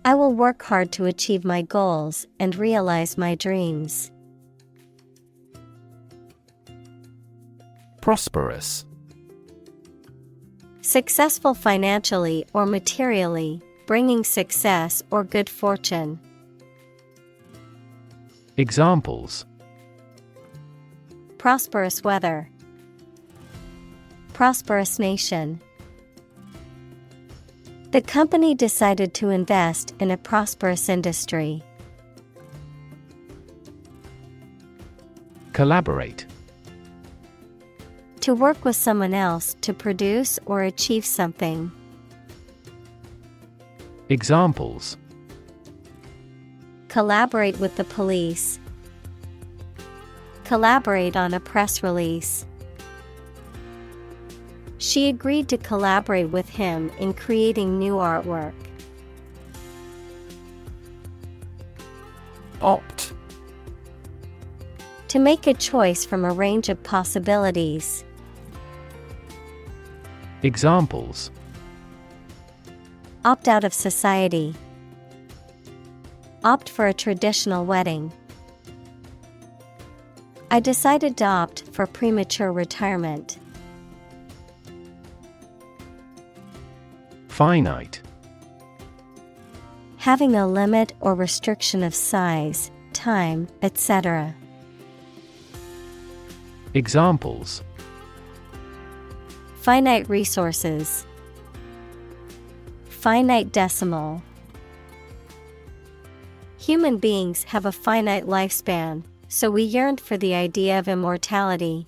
I will work hard to achieve my goals and realize my dreams. Prosperous. Successful financially or materially, bringing success or good fortune. Examples: Prosperous weather. Prosperous nation. The company decided to invest in a prosperous industry. Collaborate. To work with someone else to produce or achieve something. Examples: Collaborate with the police. Collaborate on a press release. She agreed to collaborate with him in creating new artwork. Opt. To make a choice from a range of possibilities. Examples: Opt out of society. Opt for a traditional wedding. I decided to opt for premature retirement. Finite. Having a limit or restriction of size, time, etc. Examples: Finite resources. Finite decimal. Human beings have a finite lifespan, so we yearned for the idea of immortality.